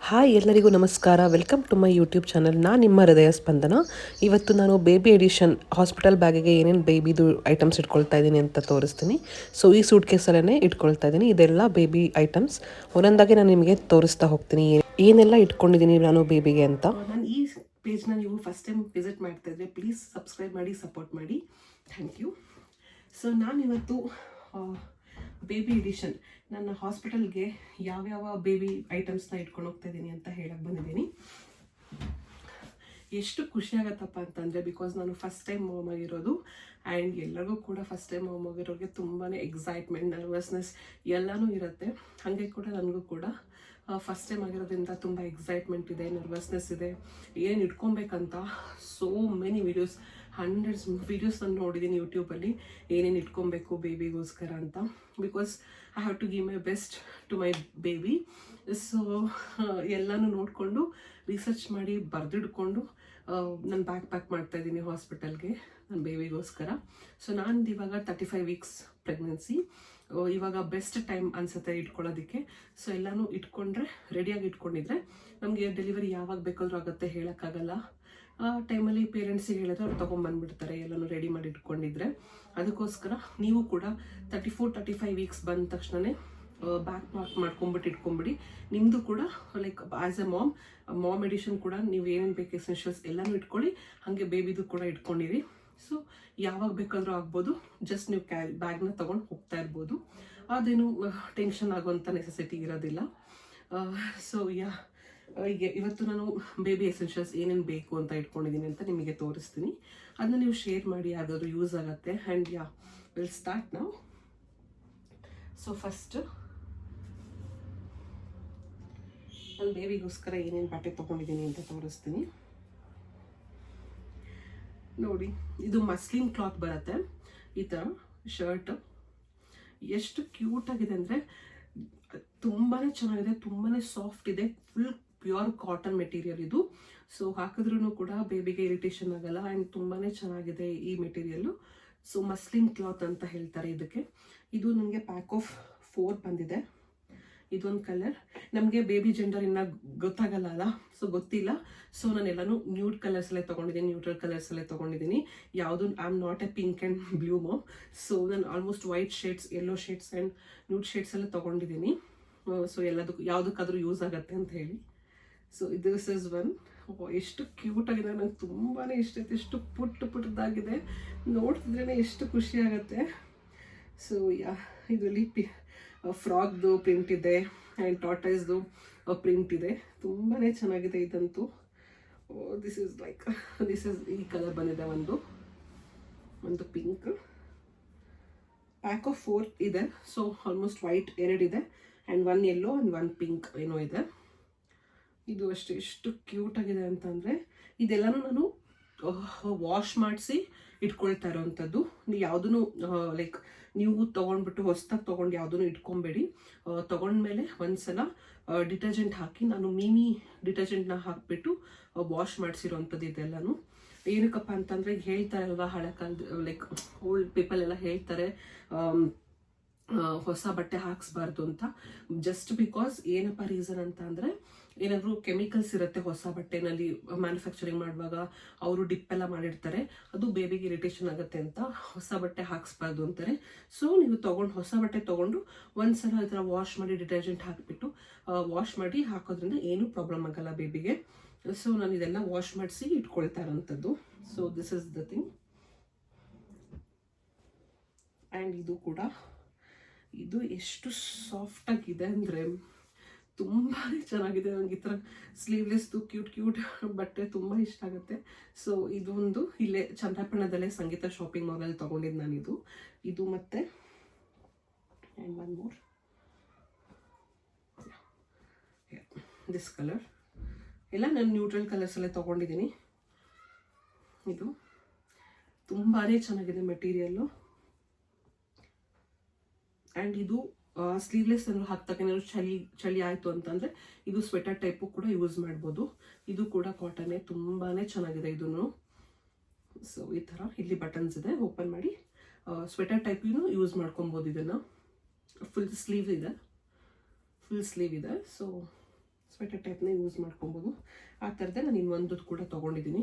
Hi ಎಲ್ಲರಿಗೂ ನಮಸ್ಕಾರ. Welcome to my YouTube channel. ನಾನು ನಿಮ್ಮ ಹೃದಯ ಸ್ಪಂದನ. ಇವತ್ತು ನಾನು ಬೇಬಿ ಎಡಿಷನ್ ಹಾಸ್ಪಿಟಲ್ ಬ್ಯಾಗಿಗೆ ಏನೇನು ಬೇಬಿದು ಐಟಮ್ಸ್ ಇಟ್ಕೊಳ್ತಾ ಇದ್ದೀನಿ ಅಂತ ತೋರಿಸ್ತೀನಿ. ಸೊ ಈ ಸೂಟ್ ಕೇಸಲ್ಲೇ ಇಟ್ಕೊಳ್ತಾ ಇದ್ದೀನಿ. ಇದೆಲ್ಲ ಬೇಬಿ ಐಟಮ್ಸ್ ಒಂದೊಂದಾಗಿ ನಾನು ನಿಮಗೆ ತೋರಿಸ್ತಾ ಹೋಗ್ತೀನಿ ಏನೆಲ್ಲ ಇಟ್ಕೊಂಡಿದ್ದೀನಿ ನಾನು ಬೇಬಿಗೆ ಅಂತ. ನಾನು ಈ ಪೇಜ್ನ ನೀವು ಫಸ್ಟ್ ಟೈಮ್ ವಿಸಿಟ್ ಮಾಡ್ತಾ ಇದ್ರೆ ಪ್ಲೀಸ್ ಸಬ್ಸ್ಕ್ರೈಬ್ ಮಾಡಿ, ಸಪೋರ್ಟ್ ಮಾಡಿ. Thank you. ಸೊ ನಾನಿವತ್ತು ಬೇಬಿ ಎಡಿಷನ್ ನನ್ನ ಹಾಸ್ಪಿಟಲ್ಗೆ ಯಾವ್ಯಾವ ಬೇಬಿ ಐಟಮ್ಸ್ನ ಇಟ್ಕೊಂಡು ಹೋಗ್ತಾ ಇದ್ದೀನಿ ಅಂತ ಹೇಳಕ್ಕೆ ಬಂದಿದ್ದೀನಿ. ಎಷ್ಟು ಖುಷಿ ಆಗತ್ತಪ್ಪ ಅಂತಂದರೆ, ಬಿಕಾಸ್ ನಾನು ಫಸ್ಟ್ ಟೈಮ್ ಮಾಮ್ ಆಗಿರೋದು ಆ್ಯಂಡ್ ಎಲ್ಲರಿಗೂ ಕೂಡ ಫಸ್ಟ್ ಟೈಮ್ ಮಾಮ್ ಆಗಿರೋರಿಗೆ ತುಂಬಾ ಎಕ್ಸೈಟ್ಮೆಂಟ್, ನರ್ವಸ್ನೆಸ್ ಎಲ್ಲನೂ ಇರುತ್ತೆ. ಹಾಗೆ ಕೂಡ ನನಗೂ ಕೂಡ ಫಸ್ಟ್ ಟೈಮ್ ಆಗಿರೋದ್ರಿಂದ ತುಂಬ ಎಕ್ಸೈಟ್ಮೆಂಟ್ ಇದೆ, ನರ್ವಸ್ನೆಸ್ ಇದೆ. ಏನು ಇಟ್ಕೊಬೇಕಂತ so many videos, hundreds videos ನಾನು ನೋಡಿದ್ದೀನಿ ಯೂಟ್ಯೂಬಲ್ಲಿ ಏನೇನು ಇಟ್ಕೊಬೇಕು ಬೇಬಿಗೋಸ್ಕರ ಅಂತ. Because I have to give my best to my baby. So ಎಲ್ಲನೂ ನೋಡಿಕೊಂಡು ರಿಸರ್ಚ್ ಮಾಡಿ ಬರೆದಿಡ್ಕೊಂಡು ನಾನು ಬ್ಯಾಗ್ ಪ್ಯಾಕ್ ಮಾಡ್ತಾ ಇದ್ದೀನಿ ಹಾಸ್ಪಿಟಲ್ಗೆ ನನ್ನ ಬೇಬಿಗೋಸ್ಕರ. ಸೊ ನಾನು ಇವಾಗ 35 ವೀಕ್ಸ್ ಪ್ರೆಗ್ನೆನ್ಸಿ. ಇವಾಗ ಬೆಸ್ಟ್ ಟೈಮ್ ಅನಿಸುತ್ತೆ ಇಟ್ಕೊಳ್ಳೋದಕ್ಕೆ. ಸೊ ಎಲ್ಲನೂ ಇಟ್ಕೊಂಡ್ರೆ, ರೆಡಿಯಾಗಿ ಇಟ್ಕೊಂಡಿದ್ರೆ ನಮಗೆ ಡೆಲಿವರಿ ಯಾವಾಗ ಬೇಕಾದ್ರೂ ಆಗುತ್ತೆ, ಹೇಳೋಕ್ಕಾಗಲ್ಲ. ಆ ಟೈಮಲ್ಲಿ ಪೇರೆಂಟ್ಸಿಗೆ ಹೇಳಿದ್ರೆ ಅವ್ರು ತೊಗೊಂಬಂದ್ಬಿಡ್ತಾರೆ ಎಲ್ಲನೂ ರೆಡಿ ಮಾಡಿ ಇಟ್ಕೊಂಡಿದ್ರೆ. ಅದಕ್ಕೋಸ್ಕರ ನೀವು ಕೂಡ 34-35 ವೀಕ್ಸ್ ಬಂದ ತಕ್ಷಣವೇ ಬ್ಯಾಕ್ ಪ್ಯಾಕ್ ಮಾಡ್ಕೊಂಬಿಟ್ಟು ಇಟ್ಕೊಂಬಿಡಿ. ನಿಮ್ಮದು ಕೂಡ like as a mom edition ಕೂಡ ನೀವು ಏನೇನು ಬೇಕು ಎಸೆನ್ಷಿಯಲ್ಸ್ ಎಲ್ಲನೂ ಇಟ್ಕೊಳ್ಳಿ. ಹಾಗೆ ಬೇಬಿದು ಕೂಡ ಇಟ್ಕೊಂಡಿರಿ. ಸೊ ಯಾವಾಗ ಬೇಕಾದರೂ ಆಗ್ಬೋದು, ಜಸ್ಟ್ ನೀವು ಬ್ಯಾಗ್ನ ತೊಗೊಂಡು ಹೋಗ್ತಾ ಇರ್ಬೋದು. ಅದೇನು ಟೆನ್ಷನ್ ಆಗುವಂಥ ನೆಸೆಸಿಟಿ ಇರೋದಿಲ್ಲ. ಸೊ ಇವತ್ತು ನಾನು ಬೇಬಿ ಎಸೆನ್ಷಿಯಲ್ಸ್ ಏನೇನು ಬೇಕು ಅಂತ ಇಟ್ಕೊಂಡಿದ್ದೀನಿ ಅಂತ ನಿಮಗೆ ತೋರಿಸ್ತೀನಿ. ಅದನ್ನ ನೀವು ಶೇರ್ ಮಾಡಿ, ಯಾವ್ದಾದ್ರು ಯೂಸ್ ಆಗುತ್ತೆ. ಆ್ಯಂಡ್ ವಿಲ್ ಸ್ಟಾರ್ಟ್ ನಾವು. ಸೊ ಫಸ್ಟ್ ನಾನು ಬೇಬಿಗೋಸ್ಕರ ಏನೇನು ಬಟ್ಟೆ ತೊಗೊಂಡಿದ್ದೀನಿ ಅಂತ ತೋರಿಸ್ತೀನಿ. ನೋಡಿ, ಇದು ಮಸ್ಲಿನ್ ಕ್ಲಾತ್ ಬರುತ್ತೆ. ಈ ಥರ ಶರ್ಟ್ ಎಷ್ಟು ಕ್ಯೂಟ್ ಆಗಿದೆ ಅಂದರೆ ತುಂಬಾ ಚೆನ್ನಾಗಿದೆ, ತುಂಬಾ ಸಾಫ್ಟ್ ಇದೆ. ಫುಲ್ ಪ್ಯೂರ್ ಕಾಟನ್ ಮೆಟೀರಿಯಲ್ ಇದು. ಸೊ ಹಾಕಿದ್ರೂ ಕೂಡ ಬೇಬಿಗೆ ಇರಿಟೇಷನ್ ಆಗಲ್ಲ. ಆ್ಯಂಡ್ ತುಂಬಾ ಚೆನ್ನಾಗಿದೆ ಈ ಮೆಟೀರಿಯಲ್ಲು. ಸೊ ಮಸ್ಲಿನ್ ಕ್ಲಾತ್ ಅಂತ ಹೇಳ್ತಾರೆ ಇದಕ್ಕೆ. ಇದು ನನಗೆ ಪ್ಯಾಕ್ ಆಫ್ 4 ಬಂದಿದೆ. ಇದೊಂದು ಕಲರ್. ನಮಗೆ ಬೇಬಿ ಜೆಂಡರ್ ಇನ್ನೂ ಗೊತ್ತಾಗಲ್ಲ ಅಲ್ಲ, ಸೊ ಗೊತ್ತಿಲ್ಲ. ಸೊ ನಾನೆಲ್ಲನೂ ನ್ಯೂಡ್ ಕಲರ್ಸಲ್ಲೇ ತೊಗೊಂಡಿದ್ದೀನಿ, ನ್ಯೂಟ್ರಲ್ ಕಲರ್ಸಲ್ಲೇ ತೊಗೊಂಡಿದ್ದೀನಿ. ಯಾವುದು I am not a pink and blue mom. So ನಾನು almost white shades, yellow shades and nude shades ಎಲ್ಲ ತೊಗೊಂಡಿದ್ದೀನಿ. ಸೊ ಎಲ್ಲದಕ್ಕೂ ಯಾವುದಕ್ಕಾದ್ರೂ ಯೂಸ್ ಆಗುತ್ತೆ ಅಂತ ಹೇಳಿ. So this is one. ಎಷ್ಟು ಕ್ಯೂಟ್ ಆಗಿದೆ, ನಂಗೆ ತುಂಬಾ ಇಷ್ಟ ಆಯ್ತು. ಎಷ್ಟು ಪುಟ್ಟದಾಗಿದೆ, ನೋಡ್ತಿದ್ರೇ ಎಷ್ಟು ಖುಷಿ ಆಗುತ್ತೆ. ಸೊ ಇದರಲ್ಲಿ ಫ್ರಾಕ್ದು ಪ್ರಿಂಟ್ ಇದೆ ಆ್ಯಂಡ್ ಟಾರ್ಟೈಸ್ದು ಪ್ರಿಂಟ್ ಇದೆ. ತುಂಬಾ ಚೆನ್ನಾಗಿದೆ ಇದಂತೂ. ದಿಸ್ ಇಸ್ ಈ ಕಲರ್ ಬಂದಿದೆ. ಒಂದು ಪಿಂಕ್. ಪ್ಯಾಕ್ ಆಫ್ 4 ಇದೆ. ಸೊ ಆಲ್ಮೋಸ್ಟ್ ವೈಟ್ 2 ಇದೆ ಆ್ಯಂಡ್ 1 ಯೆಲ್ಲೋ ಆ್ಯಂಡ್ 1 ಪಿಂಕ್ ಏನೋ ಇದೆ. ಇದು ಅಷ್ಟೇ ಎಷ್ಟು ಕ್ಯೂಟ್ ಆಗಿದೆ ಅಂತಂದರೆ, ಇದೆಲ್ಲನೂ ನಾನು ವಾಶ್ ಮಾಡಿಸಿ ಇಟ್ಕೊಳ್ತಾ ಇರೋವಂಥದ್ದು. ಯಾವುದೂ ಲೈಕ್ ನೀವು ತೊಗೊಂಡ್ಬಿಟ್ಟು ಹೊಸದಾಗಿ ತೊಗೊಂಡು ಯಾವುದೂ ಇಟ್ಕೊಬೇಡಿ. ತೊಗೊಂಡ್ಮೇಲೆ ಒಂದ್ಸಲ ಡಿಟರ್ಜೆಂಟ್ ಹಾಕಿ, ನಾನು ಮೀಮಿ ಡಿಟರ್ಜೆಂಟ್ನ ಹಾಕಿಬಿಟ್ಟು ವಾಶ್ ಮಾಡಿಸಿರೋವಂಥದ್ದು ಇದೆಲ್ಲನೂ. ಏನಕ್ಕಪ್ಪ ಅಂತಂದರೆ ಹೇಳ್ತಾರೆ ಅಲ್ವಾ, ಹಳೆ ಕಾಲದ ಲೈಕ್ ಓಲ್ಡ್ ಪೀಪಲ್ ಎಲ್ಲ ಹೇಳ್ತಾರೆ ಹೊಸ ಬಟ್ಟೆ ಹಾಕ್ಸ್ಬಾರ್ದು ಅಂತ. ಜಸ್ಟ್ ಬಿಕಾಸ್ ಏನಪ್ಪ ರೀಸನ್ ಅಂತ ಅಂದರೆ, ಏನಾದರೂ ಕೆಮಿಕಲ್ಸ್ ಇರುತ್ತೆ ಹೊಸ ಬಟ್ಟೆನಲ್ಲಿ ಮ್ಯಾನುಫ್ಯಾಕ್ಚರಿಂಗ್ ಮಾಡುವಾಗ, ಅವರು ಡಿಪ್ ಎಲ್ಲ ಮಾಡಿರ್ತಾರೆ, ಅದು ಬೇಬಿಗೆ ಇರಿಟೇಷನ್ ಆಗುತ್ತೆ ಅಂತ ಹೊಸ ಬಟ್ಟೆ ಹಾಕ್ಸ್ಬಾರ್ದು ಅಂತಾರೆ. ಸೊ ನೀವು ಹೊಸ ಬಟ್ಟೆ ತೊಗೊಂಡು ಒಂದ್ಸಲ ಈ ಥರ ವಾಶ್ ಮಾಡಿ ಡಿಟರ್ಜೆಂಟ್ ಹಾಕಿಬಿಟ್ಟು ವಾಶ್ ಮಾಡಿ ಹಾಕೋದ್ರಿಂದ ಏನೂ ಪ್ರಾಬ್ಲಮ್ ಆಗಲ್ಲ ಬೇಬಿಗೆ. ಸೊ ನಾನು ಇದೆಲ್ಲ ವಾಶ್ ಮಾಡಿಸಿ ಇಟ್ಕೊಳ್ತಾ ಇರೋಂಥದ್ದು. So this is the thing. And ಇದು ಎಷ್ಟು ಸಾಫ್ಟಾಗಿದೆ ಅಂದರೆ ತುಂಬಾ ಚೆನ್ನಾಗಿದೆ. ನನಗೆ ಈ ಥರ ಸ್ಲೀವ್ಲೆಸ್ದು ಕ್ಯೂಟ್ ಬಟ್ಟೆ ತುಂಬ ಇಷ್ಟ ಆಗುತ್ತೆ. ಸೊ ಇದೊಂದು ಇಲ್ಲೇ ಚಂದ್ರಪಟ್ಟಣದಲ್ಲೇ ಸಂಗೀತ ಶಾಪಿಂಗ್ ಮಾಲಲ್ಲಿ ತೊಗೊಂಡಿದ್ದು ನಾನು ಇದು ಮತ್ತು and one more this colour. ಎಲ್ಲ ನಾನು ನ್ಯೂಟ್ರಲ್ ಕಲರ್ಸಲ್ಲೇ ತೊಗೊಂಡಿದ್ದೀನಿ. ಇದು ತುಂಬಾ ಚೆನ್ನಾಗಿದೆ ಮೆಟೀರಿಯಲ್ಲು. ಆ್ಯಂಡ್ ಇದು ಸ್ಲೀವ್ಲೆಸ್ ಏನಾದ್ರು ಹಾಕ್ತಕ್ಕ ಏನಾದ್ರು ಚಳಿ ಆಯಿತು ಅಂತಂದರೆ ಇದು ಸ್ವೆಟರ್ ಟೈಪು ಕೂಡ ಯೂಸ್ ಮಾಡ್ಬೋದು. ಇದು ಕೂಡ ಕಾಟನ್ನೇ, ತುಂಬಾ ಚೆನ್ನಾಗಿದೆ ಇದನ್ನು. ಸೊ ಈ ಥರ ಇಲ್ಲಿ ಬಟನ್ಸ್ ಇದೆ, ಓಪನ್ ಮಾಡಿ ಸ್ವೆಟರ್ ಟೈಪಿಗೂ ಯೂಸ್ ಮಾಡ್ಕೊಬೋದು ಇದನ್ನು. ಫುಲ್ ಸ್ಲೀವ್ ಇದೆ. ಸೊ ಸ್ವೆಟರ್ ಟೈಪ್ನ ಯೂಸ್ ಮಾಡ್ಕೊಬೋದು. ಆ ಥರದ್ದೇ ನಾನು ಇನ್ನೊಂದು ಕೂಡ ತೊಗೊಂಡಿದ್ದೀನಿ.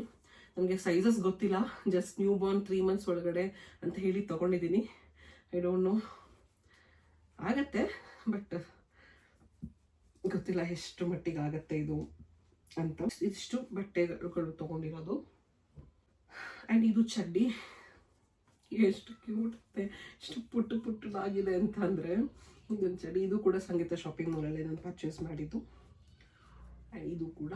ನನಗೆ ಸೈಜಸ್ ಗೊತ್ತಿಲ್ಲ, ಜಸ್ಟ್ ನ್ಯೂ ಬಾರ್ನ್ 3 months ಒಳಗಡೆ ಅಂತ ಹೇಳಿ ತೊಗೊಂಡಿದ್ದೀನಿ. ಐ ಡೋಂಟ್ ನೋ, ಆಗತ್ತೆ ಬಟ್ ಗೊತ್ತಿಲ್ಲ ಎಷ್ಟು ಮಟ್ಟಿಗೆ ಆಗತ್ತೆ ಇದು ಅಂತ. ಇಷ್ಟು ಬಟ್ಟೆಗಳು ತೊಗೊಂಡಿರೋದು. ಆ್ಯಂಡ್ ಇದು ಚಡ್ಡಿ ಎಷ್ಟು ಕ್ಯೂಟ್ ಇದೆ, ಎಷ್ಟು ಪುಟ್ಟದಾಗಿದೆ ಅಂತ ಅಂದರೆ ಇದೊಂದು ಚಡ್ಡಿ. ಇದು ಕೂಡ ಸಂಗೀತ ಶಾಪಿಂಗ್ ಮಾಲಲ್ಲಿ ನಾನು ಪರ್ಚೇಸ್ ಮಾಡಿದ್ದು. ಆ್ಯಂಡ್ ಇದು ಕೂಡ,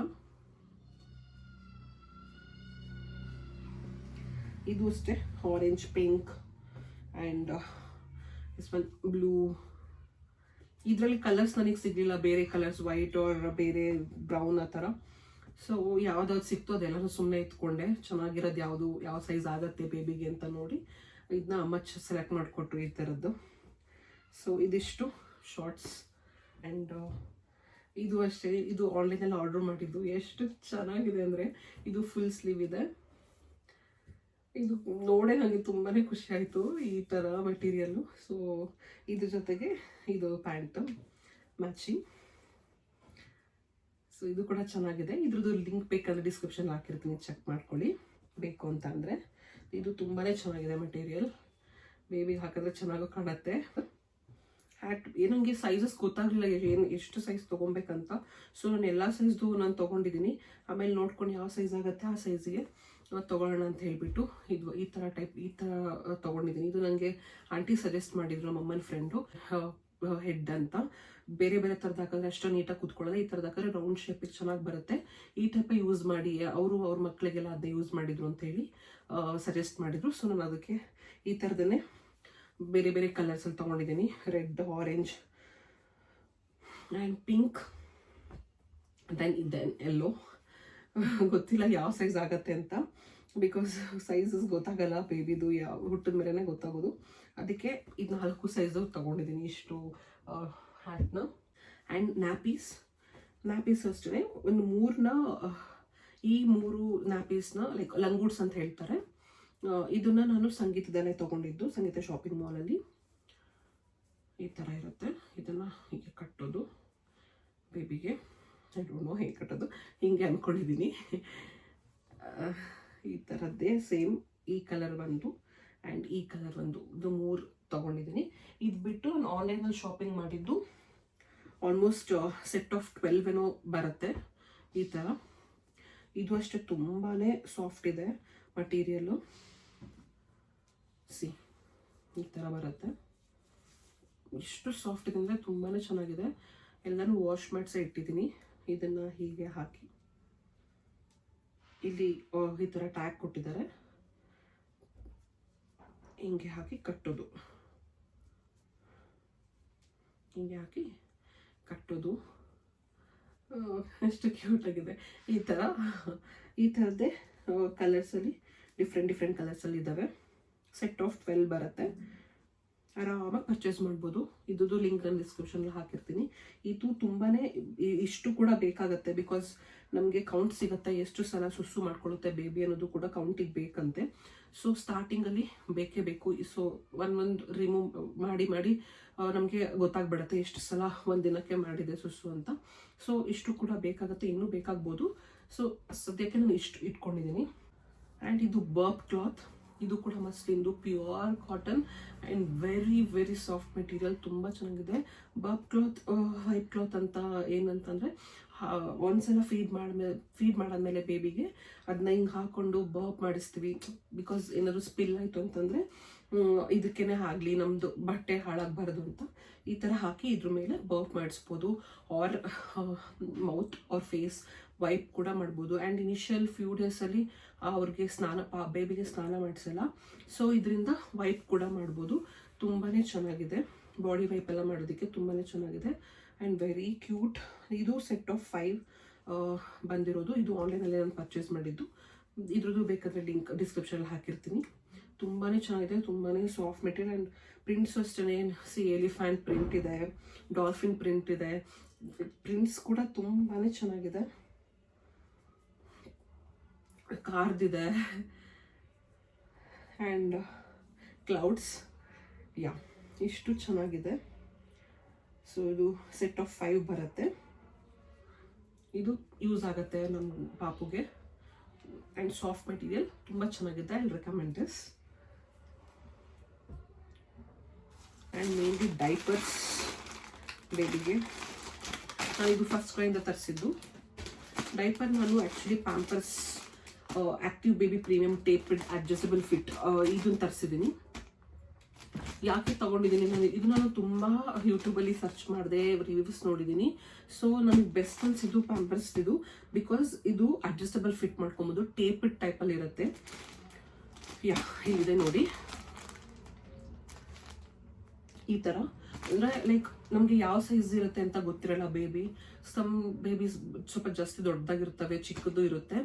ಇದು ಅಷ್ಟೇ orange, pink and this one blue. ಇದರಲ್ಲಿ ಕಲರ್ಸ್ ನನಗೆ ಸಿಗಲಿಲ್ಲ, ಬೇರೆ ಕಲರ್ಸ್ ವೈಟ್ ಆರ್ ಬೇರೆ ಬ್ರೌನ್ ಆ ಥರ. ಸೊ ಯಾವ್ದಾದ್ರು ಸಿಕ್ತು ಅದೆಲ್ಲರೂ ಸುಮ್ಮನೆ ಇಟ್ಕೊಂಡೆ. ಚೆನ್ನಾಗಿರೋದು ಯಾವುದು, ಯಾವ ಸೈಜ್ ಆಗುತ್ತೆ ಬೇಬಿಗೆ ಅಂತ ನೋಡಿ ಇದನ್ನ ಅಮ್ಮ ಸೆಲೆಕ್ಟ್ ಮಾಡಿಕೊಟ್ರು ಈ ಥರದ್ದು. ಸೊ ಇದಿಷ್ಟು ಶಾರ್ಟ್ಸ್. ಆ್ಯಂಡ್ ಇದು ಅಷ್ಟೇ, ಇದು ಆನ್ಲೈನಲ್ಲಿ ಆರ್ಡರ್ ಮಾಡಿದ್ದು. ಎಷ್ಟು ಚೆನ್ನಾಗಿದೆ ಅಂದರೆ ಇದು ಫುಲ್ ಸ್ಲೀವ್ ಇದೆ. ಇದು ನೋಡೇ ನನಗೆ ತುಂಬಾ ಖುಷಿ ಆಯಿತು, ಈ ಥರ ಮೆಟೀರಿಯಲ್ಲು. ಸೊ ಇದ್ರ ಜೊತೆಗೆ ಇದು ಪ್ಯಾಂಟು ಮ್ಯಾಚಿಂಗ್. ಸೊ ಇದು ಕೂಡ ಚೆನ್ನಾಗಿದೆ. ಇದ್ರದ್ದು ಲಿಂಕ್ ಬೇಕಂದರೆ ಡಿಸ್ಕ್ರಿಪ್ಷನ್ ಹಾಕಿರ್ತೀನಿ, ಚೆಕ್ ಮಾಡ್ಕೊಳ್ಳಿ ಬೇಕು ಅಂತ ಅಂದರೆ. ಇದು ತುಂಬಾ ಚೆನ್ನಾಗಿದೆ ಮೆಟೀರಿಯಲ್, ಬೇಬಿಗೆ ಹಾಕಿದ್ರೆ ಚೆನ್ನಾಗೂ ಕಾಣುತ್ತೆ. ಹ್ಯಾಟ್ ನನಗೆ ಸೈಜಸ್ ಗೊತ್ತಾಗಲಿಲ್ಲ ಎಷ್ಟು ಸೈಜ್ ತೊಗೊಬೇಕಂತ. ಸೊ ನಾನು ಎಲ್ಲ ಸೈಜ್ದು ನಾನು ತೊಗೊಂಡಿದ್ದೀನಿ. ಆಮೇಲೆ ನೋಡ್ಕೊಂಡು ಯಾವ ಸೈಜ್ ಆಗುತ್ತೆ ಆ ಸೈಜಿಗೆ ತೊಗೊಳ್ಳೋಣ ಅಂತ ಹೇಳಿಬಿಟ್ಟು ಇದು ಈ ಥರ ತೊಗೊಂಡಿದ್ದೀನಿ. ಇದು ನನಗೆ ಆಂಟಿ ಸಜೆಸ್ಟ್ ಮಾಡಿದ್ರು, ನಮ್ಮಮ್ಮನ ಫ್ರೆಂಡು. ಹೆಡ್ ಅಂತ ಬೇರೆ ಬೇರೆ ಥರದ್ದು ಹಾಕಿದ್ರೆ ಅಷ್ಟು ನೀಟಾಗಿ ಕೂತ್ಕೊಳ್ಳೋದು, ಈ ಥರದ್ದು ಹಾಕಿದ್ರೆ ರೌಂಡ್ ಶೇಪಿಗೆ ಚೆನ್ನಾಗಿ ಬರುತ್ತೆ, ಈ ಟೈಪೇ ಯೂಸ್ ಮಾಡಿ. ಅವ್ರ ಮಕ್ಕಳಿಗೆಲ್ಲ ಅದನ್ನೇ ಯೂಸ್ ಮಾಡಿದ್ರು ಅಂತೇಳಿ ಸಜೆಸ್ಟ್ ಮಾಡಿದರು. ಸೊ ನಾನು ಅದಕ್ಕೆ ಈ ಥರದನ್ನೇ ಬೇರೆ ಬೇರೆ ಕಲರ್ಸಲ್ಲಿ ತೊಗೊಂಡಿದ್ದೀನಿ. Red, orange and pink, then yellow. ಗೊತ್ತಿಲ್ಲ ಯಾವ ಸೈಜ್ ಆಗುತ್ತೆ ಅಂತ, ಬಿಕಾಸ್ ಸೈಜಸ್ ಗೊತ್ತಾಗಲ್ಲ ಬೇಬಿದು, ಯಾವ ಹುಟ್ಟಿದ ಮೇಲೇ ಗೊತ್ತಾಗೋದು. ಅದಕ್ಕೆ ಇದು 4 ಸೈಜು ತೊಗೊಂಡಿದ್ದೀನಿ ಇಷ್ಟು ಹ್ಯಾಟ್ನ. ಆ್ಯಂಡ್ ನ್ಯಾಪೀಸ್ ಅಷ್ಟೇ ಒಂದು 3ನ, ಈ 3 ನ್ಯಾಪೀಸ್ನ ಲೈಕ್ ಲಂಗೂಡ್ಸ್ ಅಂತ ಹೇಳ್ತಾರೆ. ಇದನ್ನು ನಾನು ಸಂಗೀತದಲ್ಲೇ ತೊಗೊಂಡಿದ್ದು, ಸಂಗೀತ ಶಾಪಿಂಗ್ ಮಾಲಲ್ಲಿ. ಈ ಥರ ಇರುತ್ತೆ. ಇದನ್ನು ಹೀಗೆ ಕಟ್ಟೋದು ಬೇಬಿಗೆ. ಐ ಡೋಂಟ್ ನೋ ಹೇಗೆ ಕಟ್ಟೋದು, ಹಿಂಗೆ ಅಂದ್ಕೊಂಡಿದ್ದೀನಿ. ಈ ಥರದ್ದೇ ಸೇಮ್ ಈ ಕಲರ್ ಒಂದು ಆ್ಯಂಡ್ ಈ ಕಲರ್ ಒಂದು, ಇದು 3 ತೊಗೊಂಡಿದ್ದೀನಿ. ಇದು ಬಿಟ್ಟು ನಾನು ಆನ್ಲೈನಲ್ಲಿ ಶಾಪಿಂಗ್ ಮಾಡಿದ್ದು ಆಲ್ಮೋಸ್ಟ್ ಸೆಟ್ ಆಫ್ 12 ಏನೋ ಬರುತ್ತೆ ಈ ಥರ. ಇದು ಅಷ್ಟೇ ತುಂಬಾ ಸಾಫ್ಟ್ ಇದೆ ಮಟೀರಿಯಲ್ಲು. ಈ ಥರ ಬರುತ್ತೆ. ಎಷ್ಟು ಸಾಫ್ಟ್ ಇದೆ ಅಂದರೆ ತುಂಬಾ ಚೆನ್ನಾಗಿದೆ. ಎಲ್ಲನೂ ವಾಶ್ ಮಾಡಿಸೇ ಇಟ್ಟಿದ್ದೀನಿ. ಇದನ್ನು ಹೀಗೆ ಹಾಕಿ ಇಲ್ಲಿ ಈ ಥರ ಟ್ಯಾಗ್ ಕೊಟ್ಟಿದ್ದಾರೆ, ಹಿಂಗೆ ಹಾಕಿ ಕಟ್ಟೋದು, ಹಿಂಗೆ ಹಾಕಿ ಕಟ್ಟೋದು. ಎಷ್ಟು ಕ್ಯೂಟಾಗಿದೆ. ಈ ಥರದ್ದೇ ಕಲರ್ಸಲ್ಲಿ ಡಿಫ್ರೆಂಟ್ ಕಲರ್ಸಲ್ಲಿ ಇದ್ದಾವೆ. ಸೆಟ್ ಆಫ್ 12 ಬರುತ್ತೆ. ಆರಾಮಾಗಿ ಪರ್ಚೇಸ್ ಮಾಡ್ಬೋದು. ಇದ್ದು ಲಿಂಕ್ ನಾನು ಡಿಸ್ಕ್ರಿಪ್ಷನಲ್ಲಿ ಹಾಕಿರ್ತೀನಿ. ಇದು ತುಂಬಾ ಇಷ್ಟು ಕೂಡ ಬೇಕಾಗುತ್ತೆ, ಬಿಕಾಸ್ ನಮಗೆ ಕೌಂಟ್ ಸಿಗುತ್ತೆ ಎಷ್ಟು ಸಲ ಸುಸ್ಸು ಮಾಡ್ಕೊಳ್ಳುತ್ತೆ ಬೇಬಿ ಅನ್ನೋದು ಕೂಡ ಕೌಂಟಿಗೆ ಬೇಕಂತೆ. ಸೊ ಸ್ಟಾರ್ಟಿಂಗಲ್ಲಿ ಬೇಕೇ ಬೇಕು. ಸೊ ಒಂದೊಂದು ರಿಮೂವ್ ಮಾಡಿ ನಮಗೆ ಗೊತ್ತಾಗ್ಬಿಡುತ್ತೆ ಎಷ್ಟು ಸಲ ಒಂದು ದಿನಕ್ಕೆ ಮಾಡಿದೆ ಸುಸ್ಸು ಅಂತ. ಸೊ ಇಷ್ಟು ಕೂಡ ಬೇಕಾಗುತ್ತೆ, ಇನ್ನೂ ಬೇಕಾಗ್ಬೋದು. ಸೊ ಸದ್ಯಕ್ಕೆ ನಾನು ಇಷ್ಟು ಇಟ್ಕೊಂಡಿದ್ದೀನಿ. ಆ್ಯಂಡ್ ಇದು ಬರ್ಬ್ ಕ್ಲಾತ್. ಇದು ಕೂಡ ಮಸ್ಲಿಂದು pure cotton and very soft material, ತುಂಬ ಚೆನ್ನಾಗಿದೆ. ಬರ್ಬ್ ಕ್ಲಾತ್, ವೈಟ್ ಕ್ಲಾತ್ ಅಂತ ಏನಂತಂದರೆ, ಒಂದ್ಸಲ ಫೀಡ್ ಮಾಡಾದ್ಮೇಲೆ ಬೇಬಿಗೆ ಅದನ್ನ ಹಿಂಗೆ ಹಾಕ್ಕೊಂಡು ಬರ್ಬ್ ಮಾಡಿಸ್ತೀವಿ. ಬಿಕಾಸ್ ಏನಾದರೂ ಸ್ಪಿಲ್ ಆಯಿತು ಅಂತಂದರೆ ಇದಕ್ಕೇನೆ ಆಗಲಿ, ನಮ್ಮದು ಬಟ್ಟೆ ಹಾಳಾಗಬಾರ್ದು ಅಂತ ಈ ಥರ ಹಾಕಿ ಇದ್ರ ಮೇಲೆ ಬರ್ಬ್ ಮಾಡಿಸ್ಬೋದು. Or mouth or face wipe ಕೂಡ ಮಾಡ್ಬೋದು. ಆ್ಯಂಡ್ ಇನಿಷಿಯಲ್ ಫ್ಯೂ ಡೇಸಲ್ಲಿ ಅವ್ರಿಗೆ ಬೇಬಿಗೆ ಸ್ನಾನ ಮಾಡಿಸಲ್ಲ. ಸೊ ಇದರಿಂದ ವೈಪ್ ಕೂಡ ಮಾಡ್ಬೋದು. ತುಂಬಾ ಚೆನ್ನಾಗಿದೆ. ಬಾಡಿ ವೈಪ್ ಎಲ್ಲ ಮಾಡೋದಕ್ಕೆ ತುಂಬಾ ಚೆನ್ನಾಗಿದೆ ಆ್ಯಂಡ್ ವೆರಿ ಕ್ಯೂಟ್. ಇದು ಸೆಟ್ ಆಫ್ 5 ಬಂದಿರೋದು. ಇದು ಆನ್ಲೈನಲ್ಲಿ ನಾನು ಪರ್ಚೇಸ್ ಮಾಡಿದ್ದು. ಇದ್ರದ್ದು ಬೇಕಾದರೆ ಲಿಂಕ್ ಡಿಸ್ಕ್ರಿಪ್ಷನಲ್ಲಿ ಹಾಕಿರ್ತೀನಿ. ತುಂಬಾ ಚೆನ್ನಾಗಿದೆ, ತುಂಬಾ ಸಾಫ್ಟ್ ಮೆಟೀರಿಯಲ್. ಆ್ಯಂಡ್ ಪ್ರಿಂಟ್ಸ್ ಅಷ್ಟೇ, ಎಲಿಫೆಂಟ್ ಪ್ರಿಂಟ್ ಇದೆ, ಡಾಲ್ಫಿನ್ ಪ್ರಿಂಟ್ ಇದೆ. ಪ್ರಿಂಟ್ಸ್ ಕೂಡ ತುಂಬಾ ಚೆನ್ನಾಗಿದೆ. ಕಾರ್ದಿದೆ ಆ್ಯಂಡ್ ಕ್ಲೌಡ್ಸ್. ಇಷ್ಟು ಚೆನ್ನಾಗಿದೆ. ಸೊ ಇದು ಸೆಟ್ ಆಫ್ 5 ಬರುತ್ತೆ. ಇದು ಯೂಸ್ ಆಗುತ್ತೆ ನಮ್ಮ ಪಾಪುಗೆ. ಆ್ಯಂಡ್ ಸಾಫ್ಟ್ ಮೆಟೀರಿಯಲ್, ತುಂಬ ಚೆನ್ನಾಗಿದೆ. I recommend this. And mainly diapers ಬೇಬಿಗೆ. ನಾನು ಇದು ಫಸ್ಟ್ ಕಡೆಯಿಂದ ತರಿಸಿದ್ದು ಡೈಪರ್. ನಾನು actually Pampers active baby premium tapered adjustable fit ಇದನ್ನು ತರಿಸಿದ್ದೀನಿ. ಯಾಕೆ ತಗೊಂಡಿದ್ದೀನಿ ನಾನು ತುಂಬ ಯೂಟ್ಯೂಬಲ್ಲಿ ಸರ್ಚ್ ಮಾಡಿದೆ, ರಿವ್ಯೂಸ್ ನೋಡಿದ್ದೀನಿ. ಸೊ ನನಗೆ ಬೆಸ್ಟ್ ಅನ್ಸಿದ್ದು ಪ್ಯಾಂಪರ್ಸ್ ಇದು, ಬಿಕಾಸ್ ಇದು ಅಡ್ಜಸ್ಟಬಲ್ ಫಿಟ್ ಮಾಡ್ಕೊಬೋದು, ಟೇಪರ್ಡ್ ಟೈಪಲ್ಲಿ ಇರುತ್ತೆ. ಇಲ್ಲಿದೆ ನೋಡಿ, ಈ ಥರ. ಅಂದರೆ ಲೈಕ್ ನಮಗೆ ಯಾವ ಸೈಜ್ ಇರುತ್ತೆ ಅಂತ ಗೊತ್ತಿರಲ್ಲ ಬೇಬಿ. ಸಮ್ ಬೇಬೀಸ್ ಸ್ವಲ್ಪ ಜಾಸ್ತಿ ದೊಡ್ಡದಾಗಿರ್ತವೆ, ಚಿಕ್ಕದು ಇರುತ್ತೆ.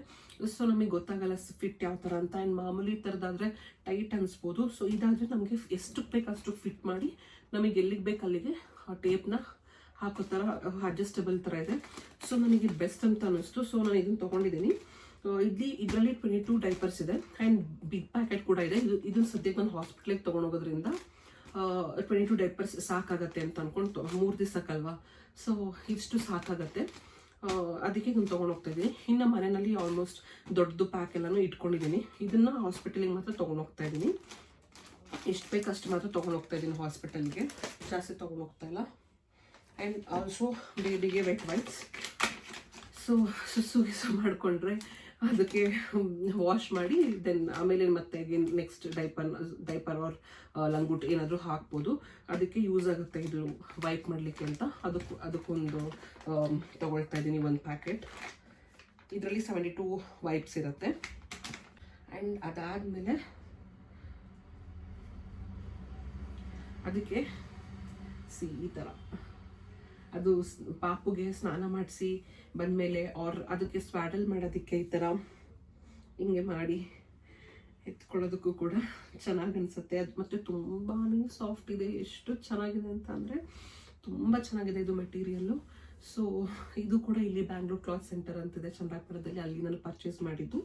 ಸೊ ನಮಗೆ ಗೊತ್ತಾಗಲ್ಲ ಫಿಟ್ ಯಾವ ಥರ ಅಂತ. ಆ್ಯಂಡ್ ಮಾಮೂಲಿ ಥರದಾದರೆ ಟೈಟ್ ಅನಿಸ್ಬೋದು. ಸೊ ಇದಾದರೆ ನಮಗೆ ಎಷ್ಟು ಬೇಕು ಅಷ್ಟು ಫಿಟ್ ಮಾಡಿ ನಮಗೆ ಎಲ್ಲಿಗೆ ಬೇಕು ಅಲ್ಲಿಗೆ ಆ ಟೇಪ್ನ ಹಾಕೋ ಥರ ಅಡ್ಜಸ್ಟಬಲ್ ಥರ ಇದೆ. ಸೊ ನನಗೆ ಬೆಸ್ಟ್ ಅಂತ ಅನ್ನಿಸ್ತು. ಸೊ ನಾನು ಇದನ್ನು ತೊಗೊಂಡಿದ್ದೀನಿ. ಇದರಲ್ಲಿ 22 ಡೈಪರ್ಸ್ ಇದೆ ಆ್ಯಂಡ್ ಬಿಗ್ ಪ್ಯಾಕೆಟ್ ಕೂಡ ಇದೆ. ಇದನ್ನು ಸದ್ಯಕ್ಕೆ ನಾನು ಹಾಸ್ಪಿಟ್ಲಿಗೆ ತೊಗೊಂಡೋಗೋದ್ರಿಂದ 22 ಡೈಪರ್ಸ್ ಸಾಕಾಗತ್ತೆ ಅಂತ ಅಂದ್ಕೊಂಡು 3 ದಿವಸಕ್ಕಲ್ವಾ. ಸೊ ಇಷ್ಟು ಸಾಕಾಗತ್ತೆ, ಅದಕ್ಕೆ ನಾನು ತೊಗೊಂಡೋಗ್ತಾ ಇದ್ದೀನಿ. ಇನ್ನು ಮನೆಯಲ್ಲಿ ಆಲ್ಮೋಸ್ಟ್ ದೊಡ್ಡದು ಪ್ಯಾಕ್ ಎಲ್ಲನೂ ಇಟ್ಕೊಂಡಿದ್ದೀನಿ. ಇದನ್ನು ಹಾಸ್ಪಿಟಲಿಗೆ ಮಾತ್ರ ತೊಗೊಂಡೋಗ್ತಾ ಇದ್ದೀನಿ. ಎಷ್ಟು ಬೇಕು ಅಷ್ಟು ಮಾತ್ರ ತೊಗೊಂಡೋಗ್ತಾ ಇದ್ದೀನಿ ಹಾಸ್ಪಿಟಲ್ಗೆ, ಜಾಸ್ತಿ ತೊಗೊಂಡೋಗ್ತಾ ಇಲ್ಲ. ಆ್ಯಂಡ್ ಆಲ್ಸೋ ಬೇಬಿಗೆ ವೆಟ್ ವೈಪ್ಸ್. ಸೊ ಸುಸು ಮಾಡಿಕೊಂಡ್ರೆ ಅದಕ್ಕೆ ವಾಶ್ ಮಾಡಿ ದೆನ್ ಆಮೇಲೆ ಮತ್ತೆ ಅಗೇನ್ ನೆಕ್ಸ್ಟ್ ಡೈಪರ್ ಆರ್ ಲಂಗುಟ್ ಏನಾದರೂ ಹಾಕ್ಬೋದು. ಅದಕ್ಕೆ ಯೂಸ್ ಆಗುತ್ತೆ ಇದು ವೈಪ್ ಮಾಡಲಿಕ್ಕೆ ಅಂತ. ಅದಕ್ಕೊಂದು ತೊಗೊಳ್ತಾ ಇದ್ದೀನಿ 1 ಪ್ಯಾಕೆಟ್. ಇದರಲ್ಲಿ 72 ವೈಪ್ಸ್ ಇರುತ್ತೆ. ಆ್ಯಂಡ್ ಅದಾದಮೇಲೆ ಅದಕ್ಕೆ ಈ ಥರ ಅದು ಪಾಪುಗೆ ಸ್ನಾನ ಮಾಡಿಸಿ ಬಂದಮೇಲೆ ಆರ್ ಅದಕ್ಕೆ ಸ್ವಾಡಲ್ ಮಾಡೋದಕ್ಕೆ ಈ ಥರ ಹಿಂಗೆ ಮಾಡಿ ಎತ್ಕೊಳ್ಳೋದಕ್ಕೂ ಕೂಡ ಚೆನ್ನಾಗಿ ಅನಿಸುತ್ತೆ. ಅದು ಮತ್ತು ತುಂಬಾ ಸಾಫ್ಟ್ ಇದೆ. ಎಷ್ಟು ಚೆನ್ನಾಗಿದೆ ಅಂತ ಅಂದರೆ ತುಂಬ ಚೆನ್ನಾಗಿದೆ ಇದು ಮೆಟೀರಿಯಲ್ಲು. ಸೊ ಇದು ಕೂಡ ಇಲ್ಲಿ ಬ್ಯಾಂಗ್ಳೂರ್ ಕ್ಲಾತ್ ಸೆಂಟರ್ ಅಂತಿದೆ ಚಂದ್ರಾಪುರದಲ್ಲಿ, ಅಲ್ಲಿ ನಾನು ಪರ್ಚೇಸ್ ಮಾಡಿದ್ದು.